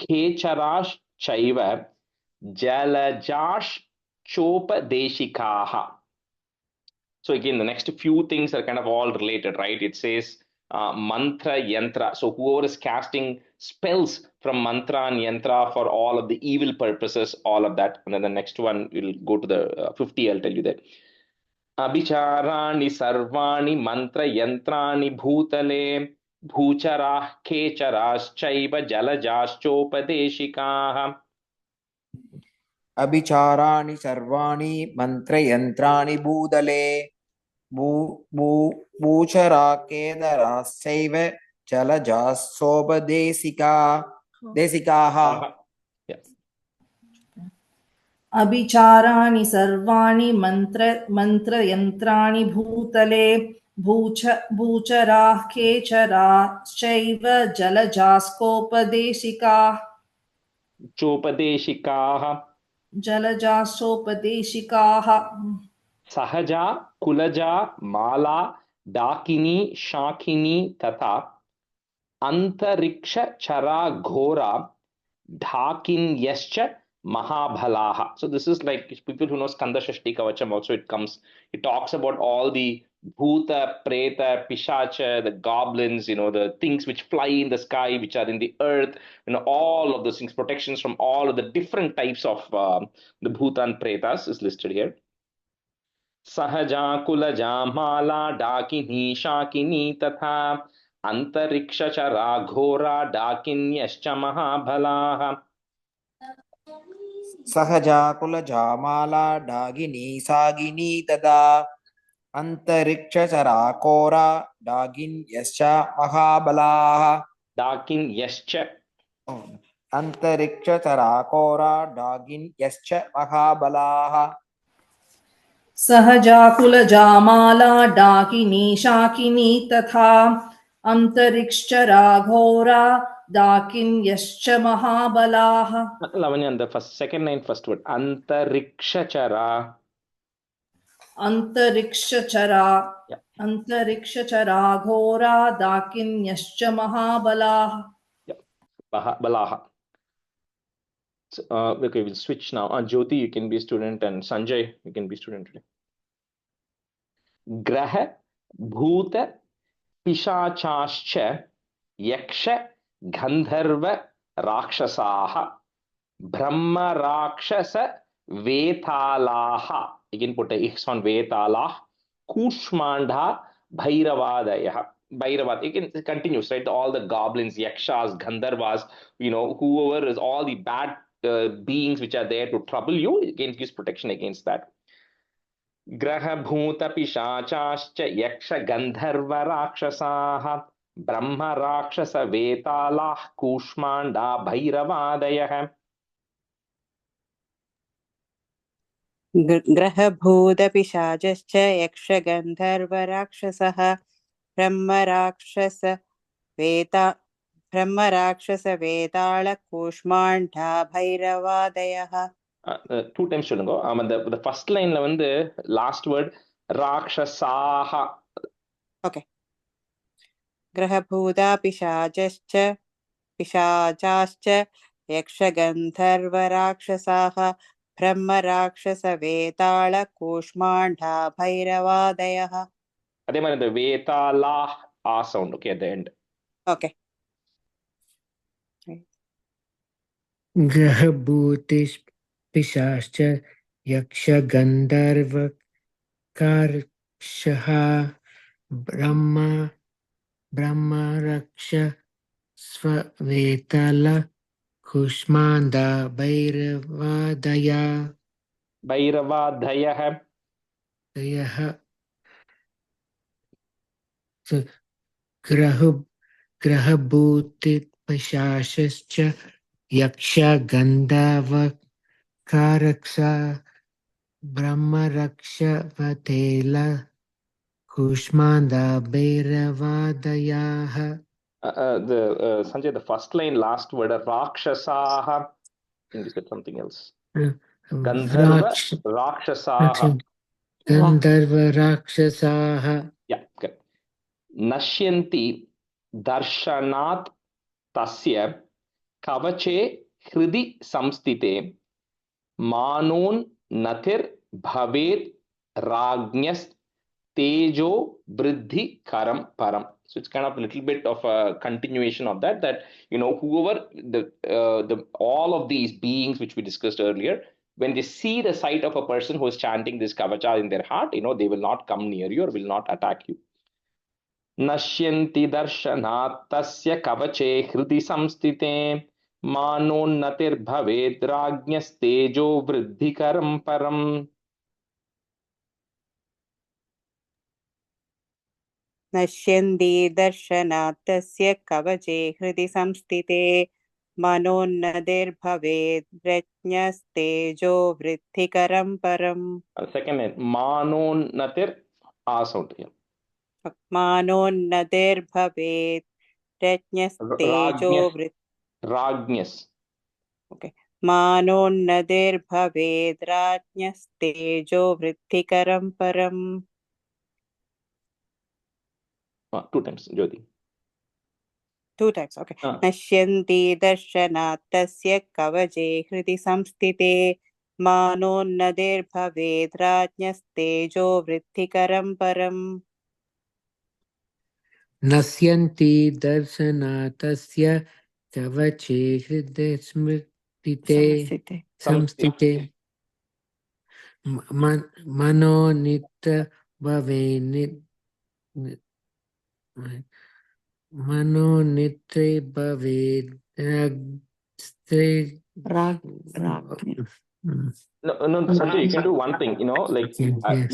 Speaker 1: खेचराश् चैव जलजाश् चोपदेशिकाः. So again, the next few things are kind of all related, right? It says mantra yantra. So whoever is casting spells from mantra and yantra for all of the evil purposes, all of that. And then the next one, we'll go to the 50, I'll tell you that. Abhicharani sarvani mantra yantrani bhutale bhucharah kecharaschaiva jalajaschopadeshikaah.
Speaker 4: अभिचाराणि सर्वाणि मन्त्रयन्त्राणि भूतले भूचराकेदराश्चैव जलजासोपदेशिकाः.
Speaker 5: अभिचाराणि सर्वाणि मन्त्रयन्त्राणि भूतले भूचराः केचराश्चैव जलजासोपदेशिकाः.
Speaker 1: सहजा कुलजा माला डाकिनी शाकिनी तथा अंतरिक्ष चरा घोरा ढाकिन्यश्च महाबलाः. So this is like people who know Skanda Shashti Kavacham also, it talks about all the bhuta, preta, pishacha, the goblins, the things which fly in the sky, which are in the earth, all of those things, protections from all of the different types of the bhuta and pretas is listed here. सहजा कुलजा माला डाकिनी शाकिनी तथा अंतरिक्ष चरा घोरा डाकिन्यश्च महाबलाः.
Speaker 4: सहजा कुलजा माला डाकिनी शाकिनी तथा अंतरिक्ष चरा घोरा डाकिन्यश्च महाबलाः.
Speaker 1: डाकिन्यश्च
Speaker 4: अंतरिक्ष चरा घोरा डाकिन्यश्च महाबलाः.
Speaker 5: सहजा कुलजा माला डाकिनी शाकिनी तथा अंतरिक्षरा घोरा डाकिन्यश्च महाबलाः.
Speaker 1: Lavanya, the second line, first word, antariksha chara.
Speaker 5: अंतरिक्षचरा. अन्तरिक्षचराघोरा दाकिन्यश्च महाबलाः.
Speaker 1: Balaha. So, okay, we'll switch now. Jyoti, you can be a student, and Sanjay, you can be a student today. Graha, Bhuta, Pishachascha, Yaksha, Gandharva, Rakshasaha, Brahma Rakshasa, Vetalaha. Again, put a X on Vetalah, Kushmandha, Bhairavadaya. Bhairavat, it can continues, right? All the goblins, yakshas, gandharvas, whoever is all the bad beings which are there to trouble you, it gives protection against that. Graha bhuta pishachascha yaksha gandharva rakshasaha brahma rakshasa vetalah kushmanda bhairavadayah.
Speaker 7: ग्रहभूतपिशाचश्च यक्षगन्धर्वराक्षसः ब्रह्मराक्षसवेताळकूष्माण्डा भैरवादयः.
Speaker 1: Two times சொல்லுங்க. The first line ல வந்து last word rakshasaha.
Speaker 7: Okay. ग्रहभूतपिशाचाश्च यक्षगन्धर्वराक्षसाः ब्रह्मराक्षसवेताळकूष्माण्डा भैरवादयः.
Speaker 1: அதே மாதிரி இந்த வேதாlah a sound, okay, at the end.
Speaker 7: Okay.
Speaker 8: ग्रहभूतिपिशाश्च यक्षगन्धर्वराक्षसः ब्रह्मराक्षसवेतालकूष्माण्डा भैरवादयः. ग्रहभूतिपिशाचश्च यक्षगन्धर्वराक्षसः ब्रह्मराक्षसवेतालकूष्माण्डा भैरवादयः.
Speaker 1: Sanjay, the first line, last word, rakshasaha. I think you said something else. Gandharva rakshasaha.
Speaker 8: Gandharva rakshasaha.
Speaker 1: Yeah, good. Nashyanti darshanat tasya kavache hridi samstite manon natir bhavet ragnyas tejo vriddhi karam param. So it's kind of a little bit of a continuation of that whoever all of these beings which we discussed earlier, when they see the sight of a person who is chanting this kavacha in their heart, they will not come near you or will not attack you. Nashyanti darshanat tasya kavache hridi samstite manonnatir bhavet ragnyas tejo vriddhi karam param.
Speaker 7: नश्यन्ति दर्शनात् तस्य कवचे हृदि संस्थिते मनोन्नतिर्भवेत् रज्ञस्तेजो वृद्धिकरं परम्.
Speaker 1: Second line, manonnatir a sound here.
Speaker 7: मनोन्नतिर्भवेत् रज्ञस्तेजो
Speaker 1: Ragnyas.
Speaker 7: Okay. मनोन्नतिर्भवेत् राज्ञस्तेजो वृद्धिकरं परम्.
Speaker 1: Two times, Jyoti.
Speaker 7: Two times, okay. Nashyanti darshanat tasya kavache hridi samstite manonnadirбhavet rajñastejo vriddhikaram param.
Speaker 8: Nashyanti darshanat tasya kavache hridi samstite manonnitre
Speaker 1: No, Sanjay, you can do one thing, I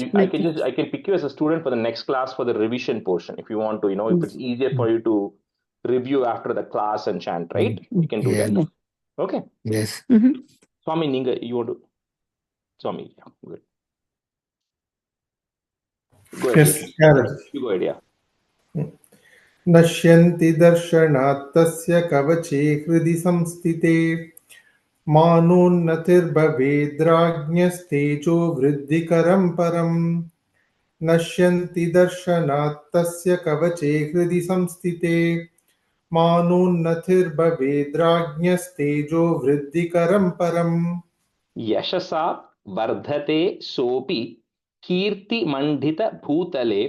Speaker 1: can pick you as a student for the next class for the revision portion if you want to, if it's easier for you to review after the class and chant, right? You can do that. Okay.
Speaker 8: Yes.
Speaker 1: Swami, you want to? Swami, yeah, good. Go ahead.
Speaker 6: Yes, yeah.
Speaker 1: You go ahead, yeah.
Speaker 6: नश्यन्ति दर्शनात् तस्य कवचे हृदि संस्थिते मानोन्नतिर्भवेद्राज्ञस्तेजो वृद्धिकरं परम् नश्यन्ति दर्शनात् तस्य कवचे हृदि संस्थिते मानोन्नतिर्भवेद्राज्ञस्तेजो वृद्धिकरं परम्
Speaker 1: यशसा वर्धते सोऽपि कीर्तिमण्डितभूतले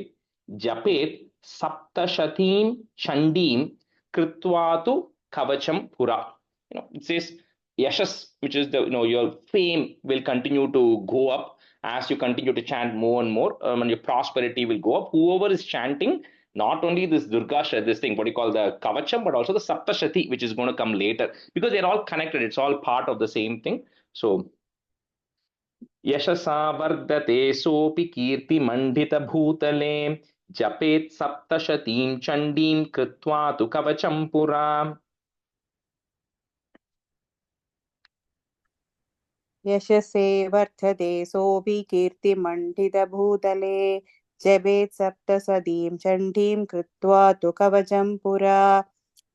Speaker 1: जपेत् सप्तशतीं चण्डीं कृत्वा तु कवचं पुरा. It says yashas, which is the your fame will continue to go up as you continue to chant more and more, and your prosperity will go up. Whoever is chanting not only this Durga, this thing, what you call the Kavacham, but also the Saptashati, which is going to come later, because they're all connected. It's all part of the same thing. So यशसा वर्धते सोऽपि कीर्तिमण्डितभूतले जपेत् सप्तशतीं चण्डीं कृत्वा तु कवचं पुरा.
Speaker 7: यशसे वर्धते सोऽपि कीर्तिमण्डितभूतले जपेत् सप्तशतीं चण्डीं कृत्वा तु कवचं पुरा.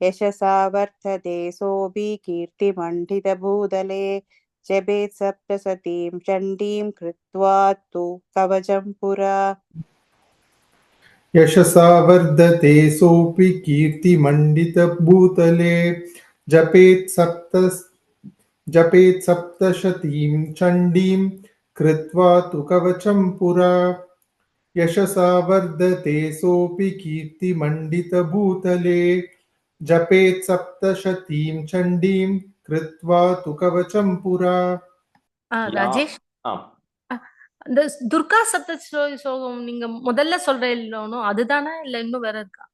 Speaker 7: यशसा वर्धते सोऽपि कीर्तिमण्डितभूतले जपेत् सप्तशतीं चण्डीं कृत्वा तु कवचं पुरा.
Speaker 6: यशसा वर्धते सोऽपि कीर्तिमण्डितभूतले जपेत् सप्तशतीं चण्डीं कृत्वा तु कवचं पुरा यशसा वर्धते सोऽपि कीर्तिमण्डितभूतले जपेत् सप्तशतीं चण्डीं कृत्वा तु कवचं पुरा.
Speaker 9: ராஜேஷ், இந்த துர்கா சப்தஸ்லோகம் நீங்க முதல்ல சொல்ற இல்லைனோ அதுதானா இல்ல இன்னும் வேற இருக்கா?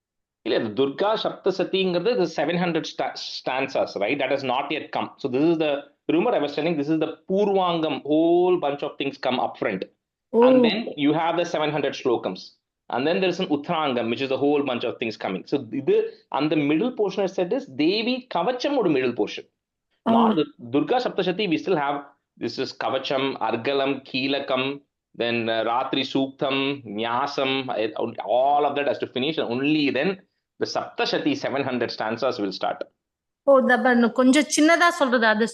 Speaker 1: இல்ல, Durga Saptasatiங்கிறது the 700 stanzas, right? That has not yet come. So this is the, remember I was telling, this is the Purvangam, whole bunch of things come up front. And then you have the 700 slokams. And then there's an Uttarangam, which is a whole bunch of things coming. So and the middle portion I said is Devi Kavacham or middle portion. Not the Durga Saptashati, we still have, this is Kavacham, Argalam, Keelakam, then Ratri Suktam, Nyasam, all of that has to finish, and only then the Saptashati 700 stanzas will start.
Speaker 9: கொஞ்சம் சின்னதா சொல்றது அது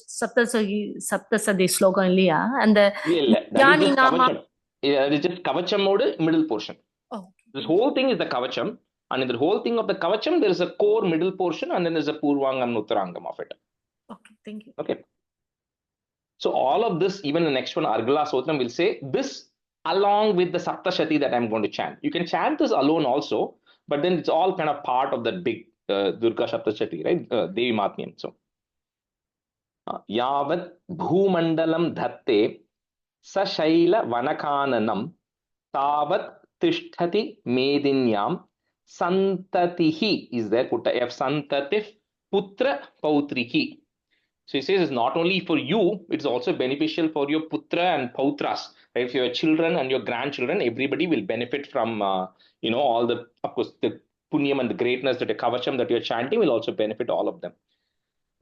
Speaker 9: சப்தசதி ஸ்லோகம் இல்லையா? அந்த
Speaker 1: that is just Kavacham mode, middle portion. This whole thing is the Kavacham, and in the whole thing of the Kavacham there is a core middle portion, and then there's a Purvangam, Uttarangam of it.
Speaker 9: Okay, thank you.
Speaker 1: Okay. So all of this, even the next one, Argala Stotram, will say this along with the Saptashati that I'm going to chant. You can chant this alone also, but then it's all kind of part of that big Durga Saptashati, right? Devi Mahatmyam. So, Yavat Bhumandalam Dhatte Sashaila Vanakananam Tavat Tishtati Medinyam Santatihi is there, put a F, Santatif Putra Pautrihi. So he says it's not only for you, it's also beneficial for your putra and pautras, right? For your children and your grandchildren, everybody will benefit from, all the, of course, the punyam and the greatness that the kavacham that you're chanting will also benefit all of them.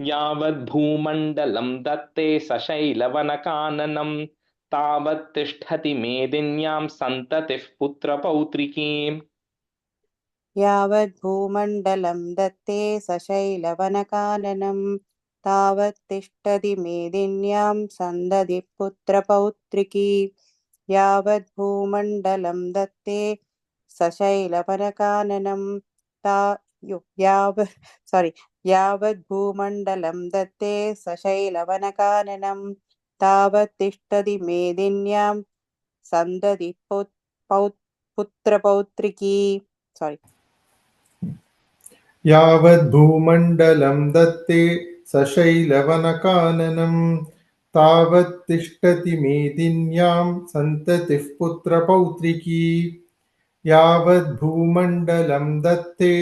Speaker 1: Yavad bhumandalam datte sashailavanakaananam tavat tishtati medinyam santatif putra pautrikim.
Speaker 7: Yavad bhumandalam datte sashailavanakaananam तावत् तिष्ठति मेदिन्यां सन्दधि पुत्रपौत्रिकी. यावत् भूमण्डलं दत्ते सशैलवनकाननं यावत् भूमण्डलं दत्ते सशैलवनकाननं तावत् तिष्ठति मेदिन्यां सन्दधि पुत्रपौत्रिकी.
Speaker 6: यावत् भूमण्डलं दत्ते सशैलवनकाननं तावत् तिष्ठति मेदिन्यां सन्ततिः पुत्रपौत्रिकी. यावत् भूमण्डलं दत्ते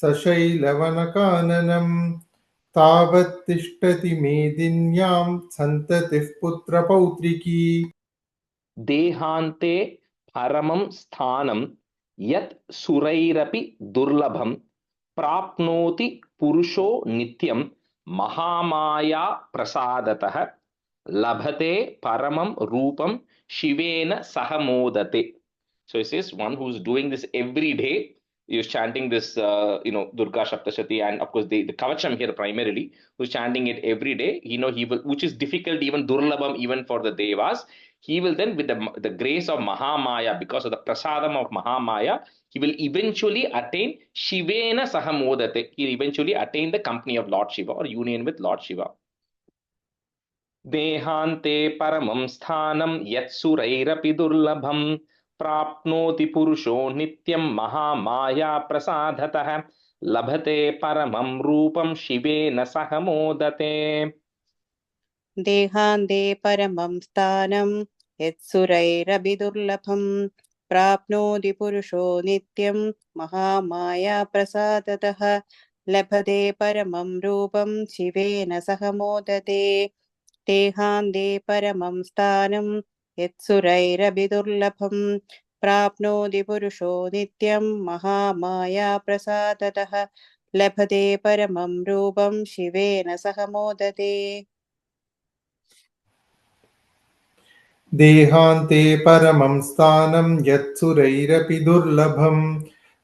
Speaker 6: सशैलवनकाननं तावत् तिष्ठति मेदिन्यां सन्ततिः पुत्रपौत्रिकी.
Speaker 1: देहान्ते परमं स्थानं यत् सुरैरपि दुर्लभं प्राप्नोति पुरुषो नित्यं महामाया प्रसादतः लभते paramam rupam shivena sahamodate. So it says one who's doing this every day is chanting this Durga Saptashati, and of course the Kavacham here primarily, who's chanting it every day, he will, which is difficult, even durlabham, even for the devas, he will then, with the grace of Mahamaya, because of the prasadam of Mahamaya, he will eventually attain Shivena Sahamodate. He will eventually attain the company of Lord Shiva or union with Lord Shiva. Dehante paramam sthanam yatsurairapi durlabham prapnoti purusho nityam mahamaya prasadhatah labhate paramam rupam shivena sahamodate.
Speaker 7: देहान्ते परमं स्थानं यत्सुरैरभिदुर्लभं प्राप्नोति पुरुषो नित्यं महामाया प्रसादतः लभते परमं रूपं शिवेन सह मोदते देहान्ते परमं स्थानं यत्सुरैरभिदुर्लभं प्राप्नोति पुरुषो नित्यं महामाया प्रसादतः लभते परमं रूपं शिवेन सह मोदते
Speaker 6: देहान्ते परमं स्थानं यत्सुरैरपि दुर्लभं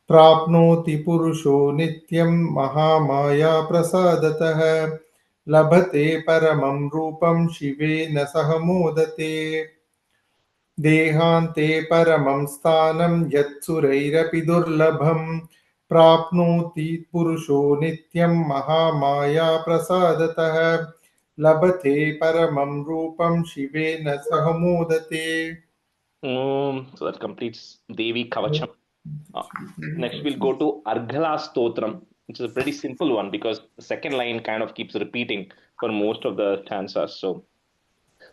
Speaker 6: प्राप्नोति पुरुषो नित्यं महामाया प्रसादतः लभते परमं रूपं शिवेन सह मोदते देहान्ते परमं स्थानं यत्सुरैरपि दुर्लभं प्राप्नोति पुरुषो नित्यं महामाया प्रसादतः लभते परमं रूपं शिवेन सह मोदते.
Speaker 1: So that completes Devi Kavacham. Next we'll go to Argala Stotram, which is a pretty simple one because the second line kind of keeps repeating for most of the stanzas. So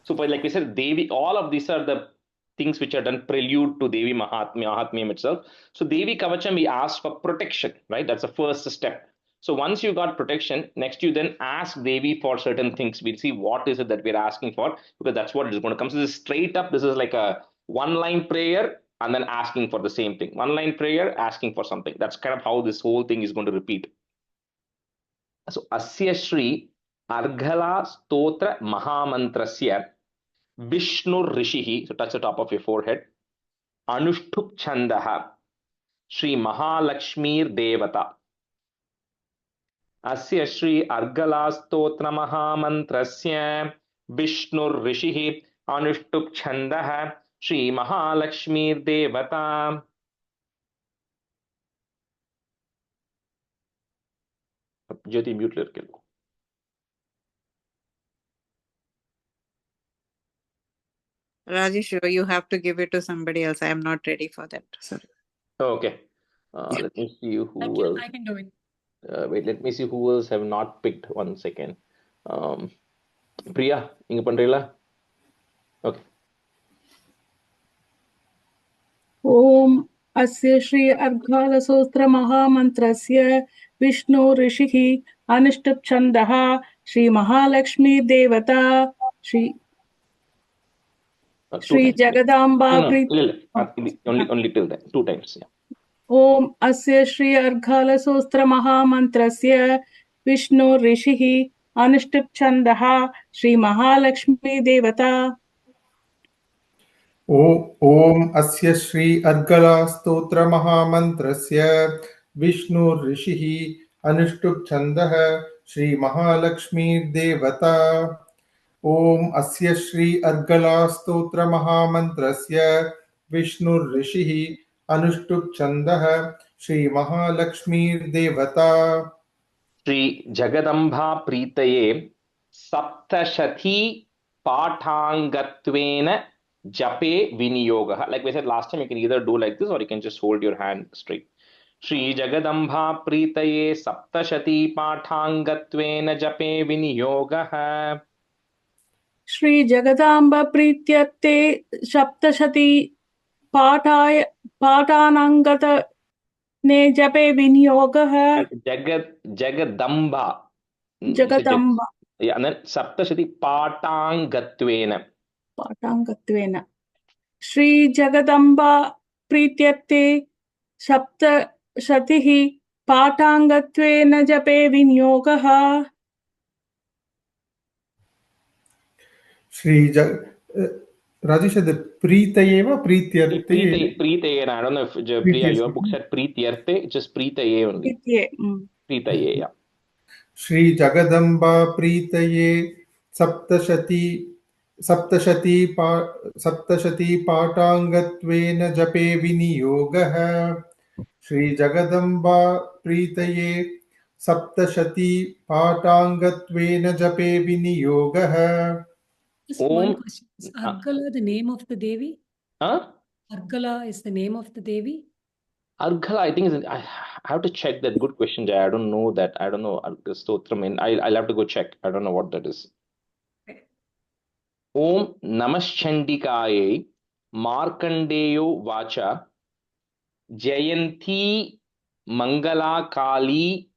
Speaker 1: for, like we said, Devi, all of these are the things which are done prelude to Devi Mahatmyam itself. So Devi Kavacham, we ask for protection, right? That's the first step. So once you got protection, next you then ask Devi for certain things. We'll see what is it that we're asking for, because that's what it is going to come. So this is straight up, this is like a one-line prayer and then asking for the same thing. One-line prayer, asking for something. That's kind of how this whole thing is going to repeat. So Asya Shri Argala Stotra Mahamantrasya Vishnu Rishihi, so touch the top of your forehead, Anushtup Chandaha, Shri Mahalakshmir Devata. Asya Shri Argala Stotra Mahamantrasya Vishnu Rishihi, Anushtup Chandaha, Shri Mahalakshmir Devata. Jyoti, mute lirke.
Speaker 7: Rajesh, you have to give it to somebody else. I am not ready for that. Sorry.
Speaker 1: Okay. Let me see who else.
Speaker 2: I can do it.
Speaker 1: Wait, let me see who else have not picked. 1 second. Priya, inga pandrila? Okay.
Speaker 10: Om Asya Shri Argala Stotram Mahamantrasya Vishnu Rishihi Anushtup Chandaha Shri Mahalakshmi Devata Shri Jagadamba
Speaker 1: Only till that. 2 times. Yeah.
Speaker 10: Om Asya Shri Argala Stotram Mahamantrasya Vishnu Rishihi Anushtup Chandaha Shri Mahalakshmi Devata.
Speaker 6: Om Asya Shri Argala Stotra Mahamantrasya Vishnu Rishihi Anushtup Chandaha Shri Mahalakshmi Devata. Om Asya Shri Argala Stotra Mahamantrasya Vishnu Rishihi Anushtup Chandaha Shri Mahalakshmi Devata.
Speaker 1: Shri Jagadamba Pritaye Saptashathi Pathangatvena Jape Viniyoga. Like we said last time, you can either do like this or you can just hold your hand straight. Shri Jagadamba Pritaye Saptashati Pathangatvena Jape Viniyoga.
Speaker 10: Shri Jagadamba Prityate Saptashati Patanangata Ne Jape Vinyoga
Speaker 1: Jagadamba.
Speaker 10: Jagadamba.
Speaker 1: Yeah, and then Saptashati Patangatvena.
Speaker 10: Patangatvena. Shri Jagadamba Prityate Saptashatihi Patangatvena Jape Vinyoga.
Speaker 6: Shri Rajesh, the Preetayeva, Preetyarte.
Speaker 1: Preetaye, I don't know if Priya, your book said Preetyarte, just Preetaye only. Preetaye, yeah.
Speaker 6: Shri Jagadamba Preetaye Saptashati Saptashati पाठाङ्गत्वेन जपे विनियोगः श्रीजगदम्बा प्रीतये सप्तशती पाठाङ्गत्वेन जपे विनियोगः.
Speaker 2: Just one question. Is Argala the name of the Devi? Argala is the name of the Devi?
Speaker 1: Argala, I think is. I have to check that. Good question, Jay. I don't know that. I don't know Argala Stotram. I'll have to go check. I don't know what that is.
Speaker 2: Okay.
Speaker 1: Om Namaschandikaye Markandeyo Vacha Jayanti Mangala Kali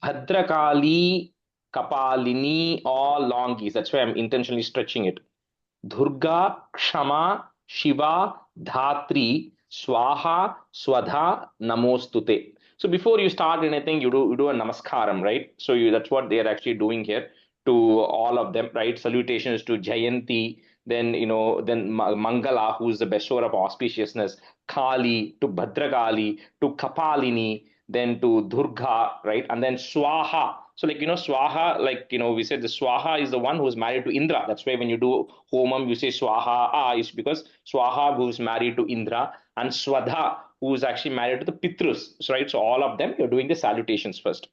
Speaker 1: Bhadrakali Kapalini, all long keys. That's why I'm intentionally stretching it. Durga, Kshama, Shiva, Dhatri, Swaha, Swadha, Namostute. So before you start anything, you do a namaskaram, right? So that's what they are actually doing here to all of them, right? Salutations to Jayanti, then then Mangala, who is the bestower of auspiciousness, Kali, to Bhadrakali, to Kapalini, then to Durga, right? And then Swaha. So Swaha, we said the Swaha is the one who is married to Indra. That's why when you do Homam, you say Swaha is because Swaha who is married to Indra, and Swadha who is actually married to the Pitrus. So, right? So all of them, you're doing the salutations first.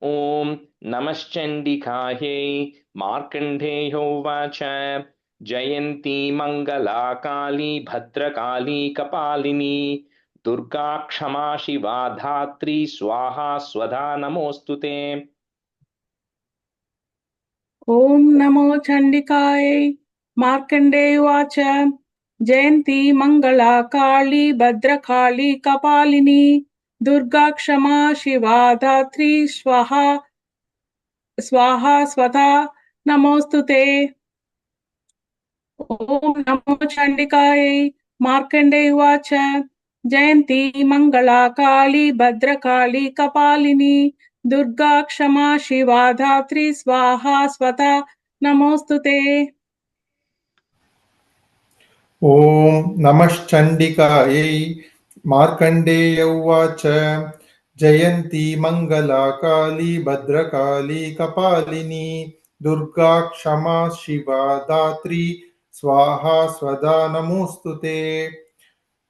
Speaker 1: Om Namaschandikaye Markandeyo Vacha Jayanti Mangala Kali Bhadrakali Kapalini Durga Kshama Shiva Dhatri Swaha Swadha Namostute.
Speaker 10: Om Namo Chandikaye Markandeya Jayanti Mangala Kali Bhadrakali Kapalini Durga Kshama Shiva Dhatri Swaha Swatha Namostute. Om Namo Chandikaye Markandeya Jayanti Mangala Kali Bhadrakali Kapalini Durga Kshama Shiva Dhatri Swaha Swatha Namostute.
Speaker 6: Om Namaschandikaye Markandeya Uvacha Jayanti Mangala Kali Bhadrakali Kapalini Durga Kshama Shiva Dhatri Swaha Swada Namostute.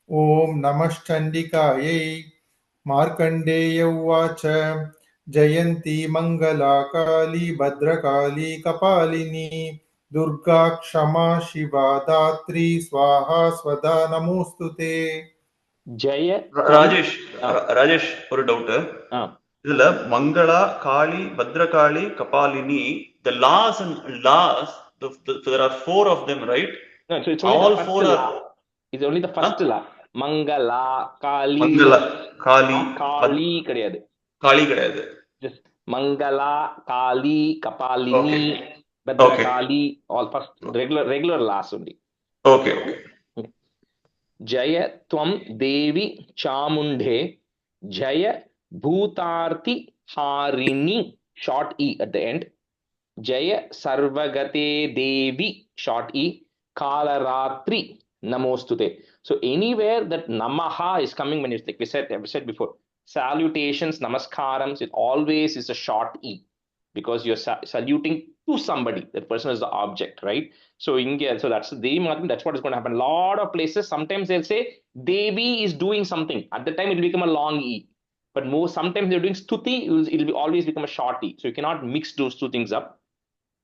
Speaker 6: Om Namaschandikaye Markandeya Uvacha Jayanti Mangala Kali Bhadrakali Kapalini Durga Kshama Shiva Dhatri Swaha Swada Namostute.
Speaker 1: Jaya
Speaker 11: Rajesh, ஒரு doubt. இதுல மங்களா, காளி, Bhadrakali, Kapalini, the laws, there are 4 of them, right?
Speaker 1: No, so it's only
Speaker 11: all
Speaker 1: the first
Speaker 11: 4
Speaker 1: la. It's only the first la. Mangala, Kali, Kali கிடையாது.
Speaker 11: Kali கிடையாது.
Speaker 1: Just Mangala, Kali, Kapalini, Bhadrakali, all first regular laws only.
Speaker 11: Okay.
Speaker 1: Jaya Tvam Devi Chamunde Jaya Bhutarthi Harini, short E at the end. Jaya Sarvagate Devi, short E, Kalaratri Namostute. So anywhere that Namaha is coming, when it's like we said before, salutations, namaskarams, it always is a short E because you're saluting to somebody. That person is the object, right? So that's the Devi Mahatmyam. That's what is going to happen. A lot of places, sometimes they'll say Devi is doing something. At the time, it will become a long E. But sometimes they're doing stuti, it will always become a short E. So you cannot mix those two things up.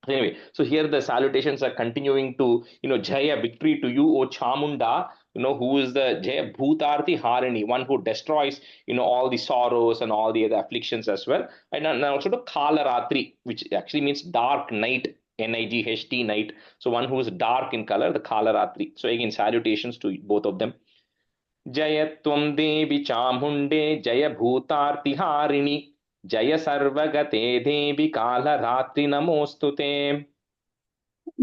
Speaker 1: Anyway, so here the salutations are continuing to, Jaya, victory to you, O Chamunda, who is the Jaya Bhutarthi Harini, one who destroys, all the sorrows and all the other afflictions as well. And also to Kalaratri, which actually means dark night, Night, night. So one who is dark in color, the Kalaratri. So again, salutations to both of them. Jaya Tvam Devi Chamunde, Jaya Bhutarthi Harini, Jaya Sarvagate Devi Kalaratri Namostute.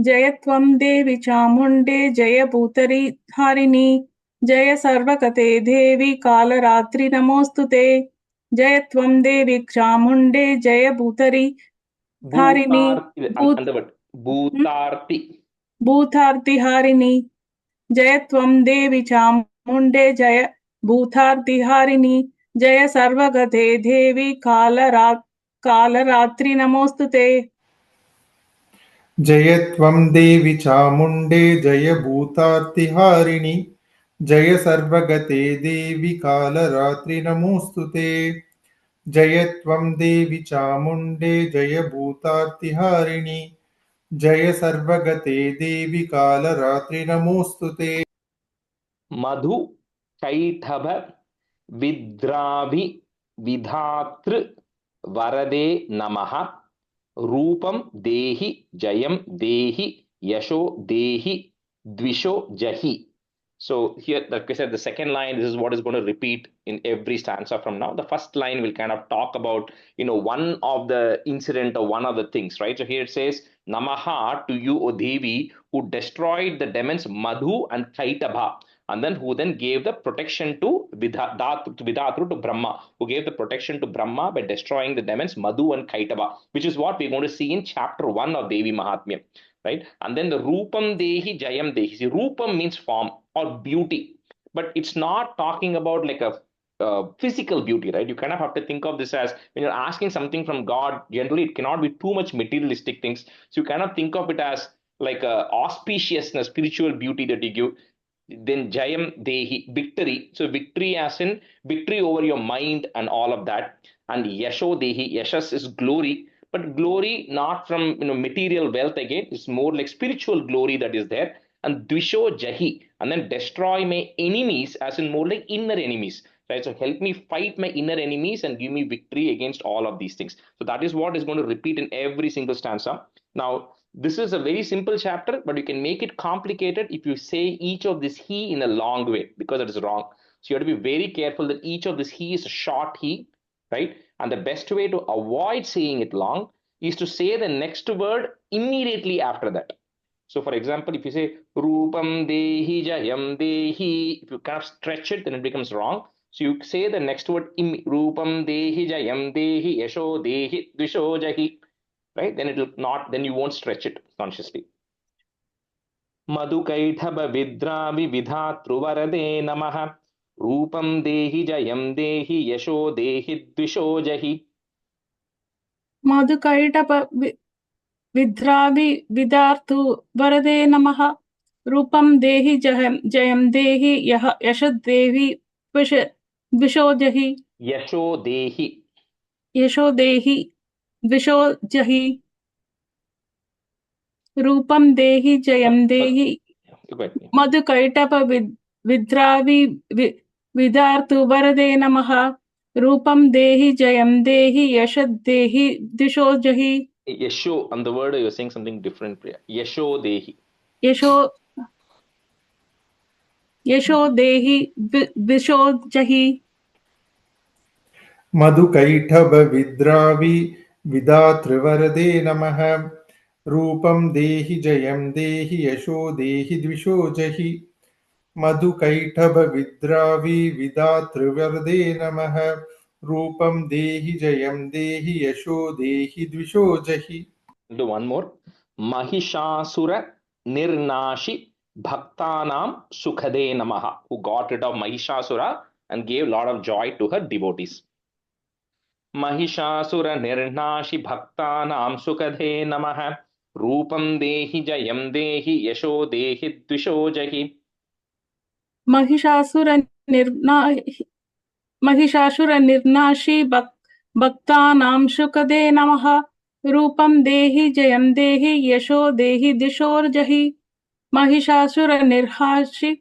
Speaker 10: Jaya Tvam Devi Chamunde Jaya Bhutari Harini Jaya Sarvakate Devi Kalaratri Namostute. Jaya Tvam Devi Chamunde Jaya Bhutari Harini Bhutarthi Harini Jaya Tvam Devi Chamunde Jaya Bhutarthi Harini Jaya Sarvagate Devi Kalaratri Namostute.
Speaker 6: जयत्वं देवि चामुण्डे जय भूतार्तिहारिणि जय सर्वगते देवि कालरात्रि नमोऽस्तुते जयत्वं देवि चामुण्डे जय भूतार्तिहारिणि जय सर्वगते देवि कालरात्रि नमोऽस्तुते
Speaker 1: मधु कैटभ विद्राभि विधातृ वरदे नमः रूपम देहि जयम देहि यशो देहि द्विषो जहि. So here, like I said, the second line, this is what is going to repeat in every stanza from now. The first line will kind of talk about, one of the incident or one of the things, right? So here it says, Namaha to you, O Devi, who destroyed the demons Madhu and Kaitabha, and then who then gave the protection to Vidatru, to Brahma, who gave the protection to Brahma by destroying the demons Madhu and Kaitabha, which is what we're going to see in chapter 1 of Devi Mahatmyam. Right? And then the Rupam Dehi Jayam Dehi. See, Rupam means form or beauty, but it's not talking about like a physical beauty, right? You kind of have to think of this as when you're asking something from God, generally it cannot be too much materialistic things. So you kind of think of it as like a auspiciousness, spiritual beauty that you give. Then Jayam Dehi, victory. So victory as in victory over your mind and all of that. And Yasho Dehi, Yashas is glory, but glory not from material wealth again. It's more like spiritual glory that is there. And Dvisho Jahi, and then destroy my enemies, as in more like inner enemies. Right? So help me fight my inner enemies and give me victory against all of these things. So that is what is going to repeat in every single stanza. Now, this is a very simple chapter, but you can make it complicated if you say each of this he in a long way, because it is wrong. So you have to be very careful that each of this he is a short he, right? And the best way to avoid saying it long is to say the next word immediately after that. So for example, if you say Rupam Dehi Jayam Dehi, if you kind of stretch it, then it becomes wrong. So you say the next word Rupam Dehi Jayam Dehi Yasho Dehi Dvisho Jahi, right? Then it will not, then you won't stretch it consciously. Madhukaithaba Vidravi Vidhatruvaraде Namaha Rupam Dehi Jayam Dehi Yasho Dehi Dvisho Jahi.
Speaker 10: Madhukaitapa Vidravi Vidartu Varade Namaha Rupam Dehi Jayam Dehi Yashad Devi Dvisho Jahi.
Speaker 1: Yasho Dehi.
Speaker 10: Yasho Dehi Dvisho Jahi. Rupam Dehi Jayam Dehi Madhukaitapa Vidravi Vidartu Varade Namaha Rupam Dehi Jayam Dehi Yashad Dehi Dvisho Jahi.
Speaker 1: Yasho, and the word you're saying something different, Priya. Yasho Dehi.
Speaker 10: Yasho Dehi Dvisho Jahi.
Speaker 6: Madhukaithaba Vidravi Vidatrivaraде Namaha Rupam Dehi Jayam Dehi Yasho Dehi Dvisho Jahi Madhukaithaba Vidravi Vidatrivarade Namaha Rupam Dehi Jayam Dehi Yasho Dehi Dvisho Jahi.
Speaker 1: Do one more. Mahishasura Nirnashi Bhaktanam Sukhade Namaha, who got rid of Mahishasura and gave a lot of joy to her devotees. Mahishasura Nirnashi Bhaktanam Sukhade Namaha Rupam Dehi Jayam Dehi Yasho Dehi Dvisho Jahi.
Speaker 10: Mahishasura Nirnashi Bhaktanam Shukade Namaha Rupam Dehi Jayam Dehi Yasho Dehi Dishor Jahi. Mahishasura Nirhashi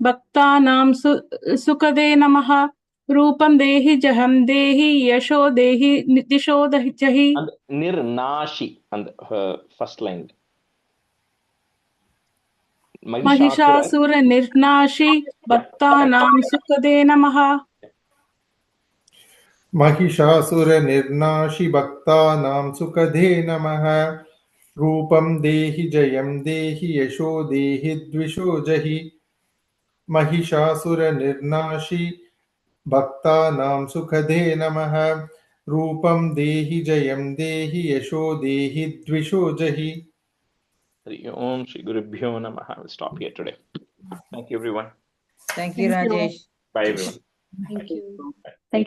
Speaker 10: Bhaktanam Sukade Namaha Rupam Dehi Jayam Dehi Yasho Dehi Disho Jahi.
Speaker 1: And Nirnashi, and first line.
Speaker 10: Mahishasura Nirnashi Bhaktanam Sukade Namaha.
Speaker 6: Mahishasura Nirnashi Bhaktanam Sukade Namaha Rupam Dehi Jayam Dehi Yasho Dehi Dvisho Jahi Mahishasura Nirnashi Bhaktanam Sukade Namaha Rupam Dehi Jayam Dehi Yasho Dehi Dvisho Jahi.
Speaker 1: Om Shri Gurubhyo Namaha. We'll stop here today. Thank you, everyone.
Speaker 3: Thank you, Rajesh.
Speaker 1: Bye, everyone.
Speaker 2: Thank you.
Speaker 1: Bye.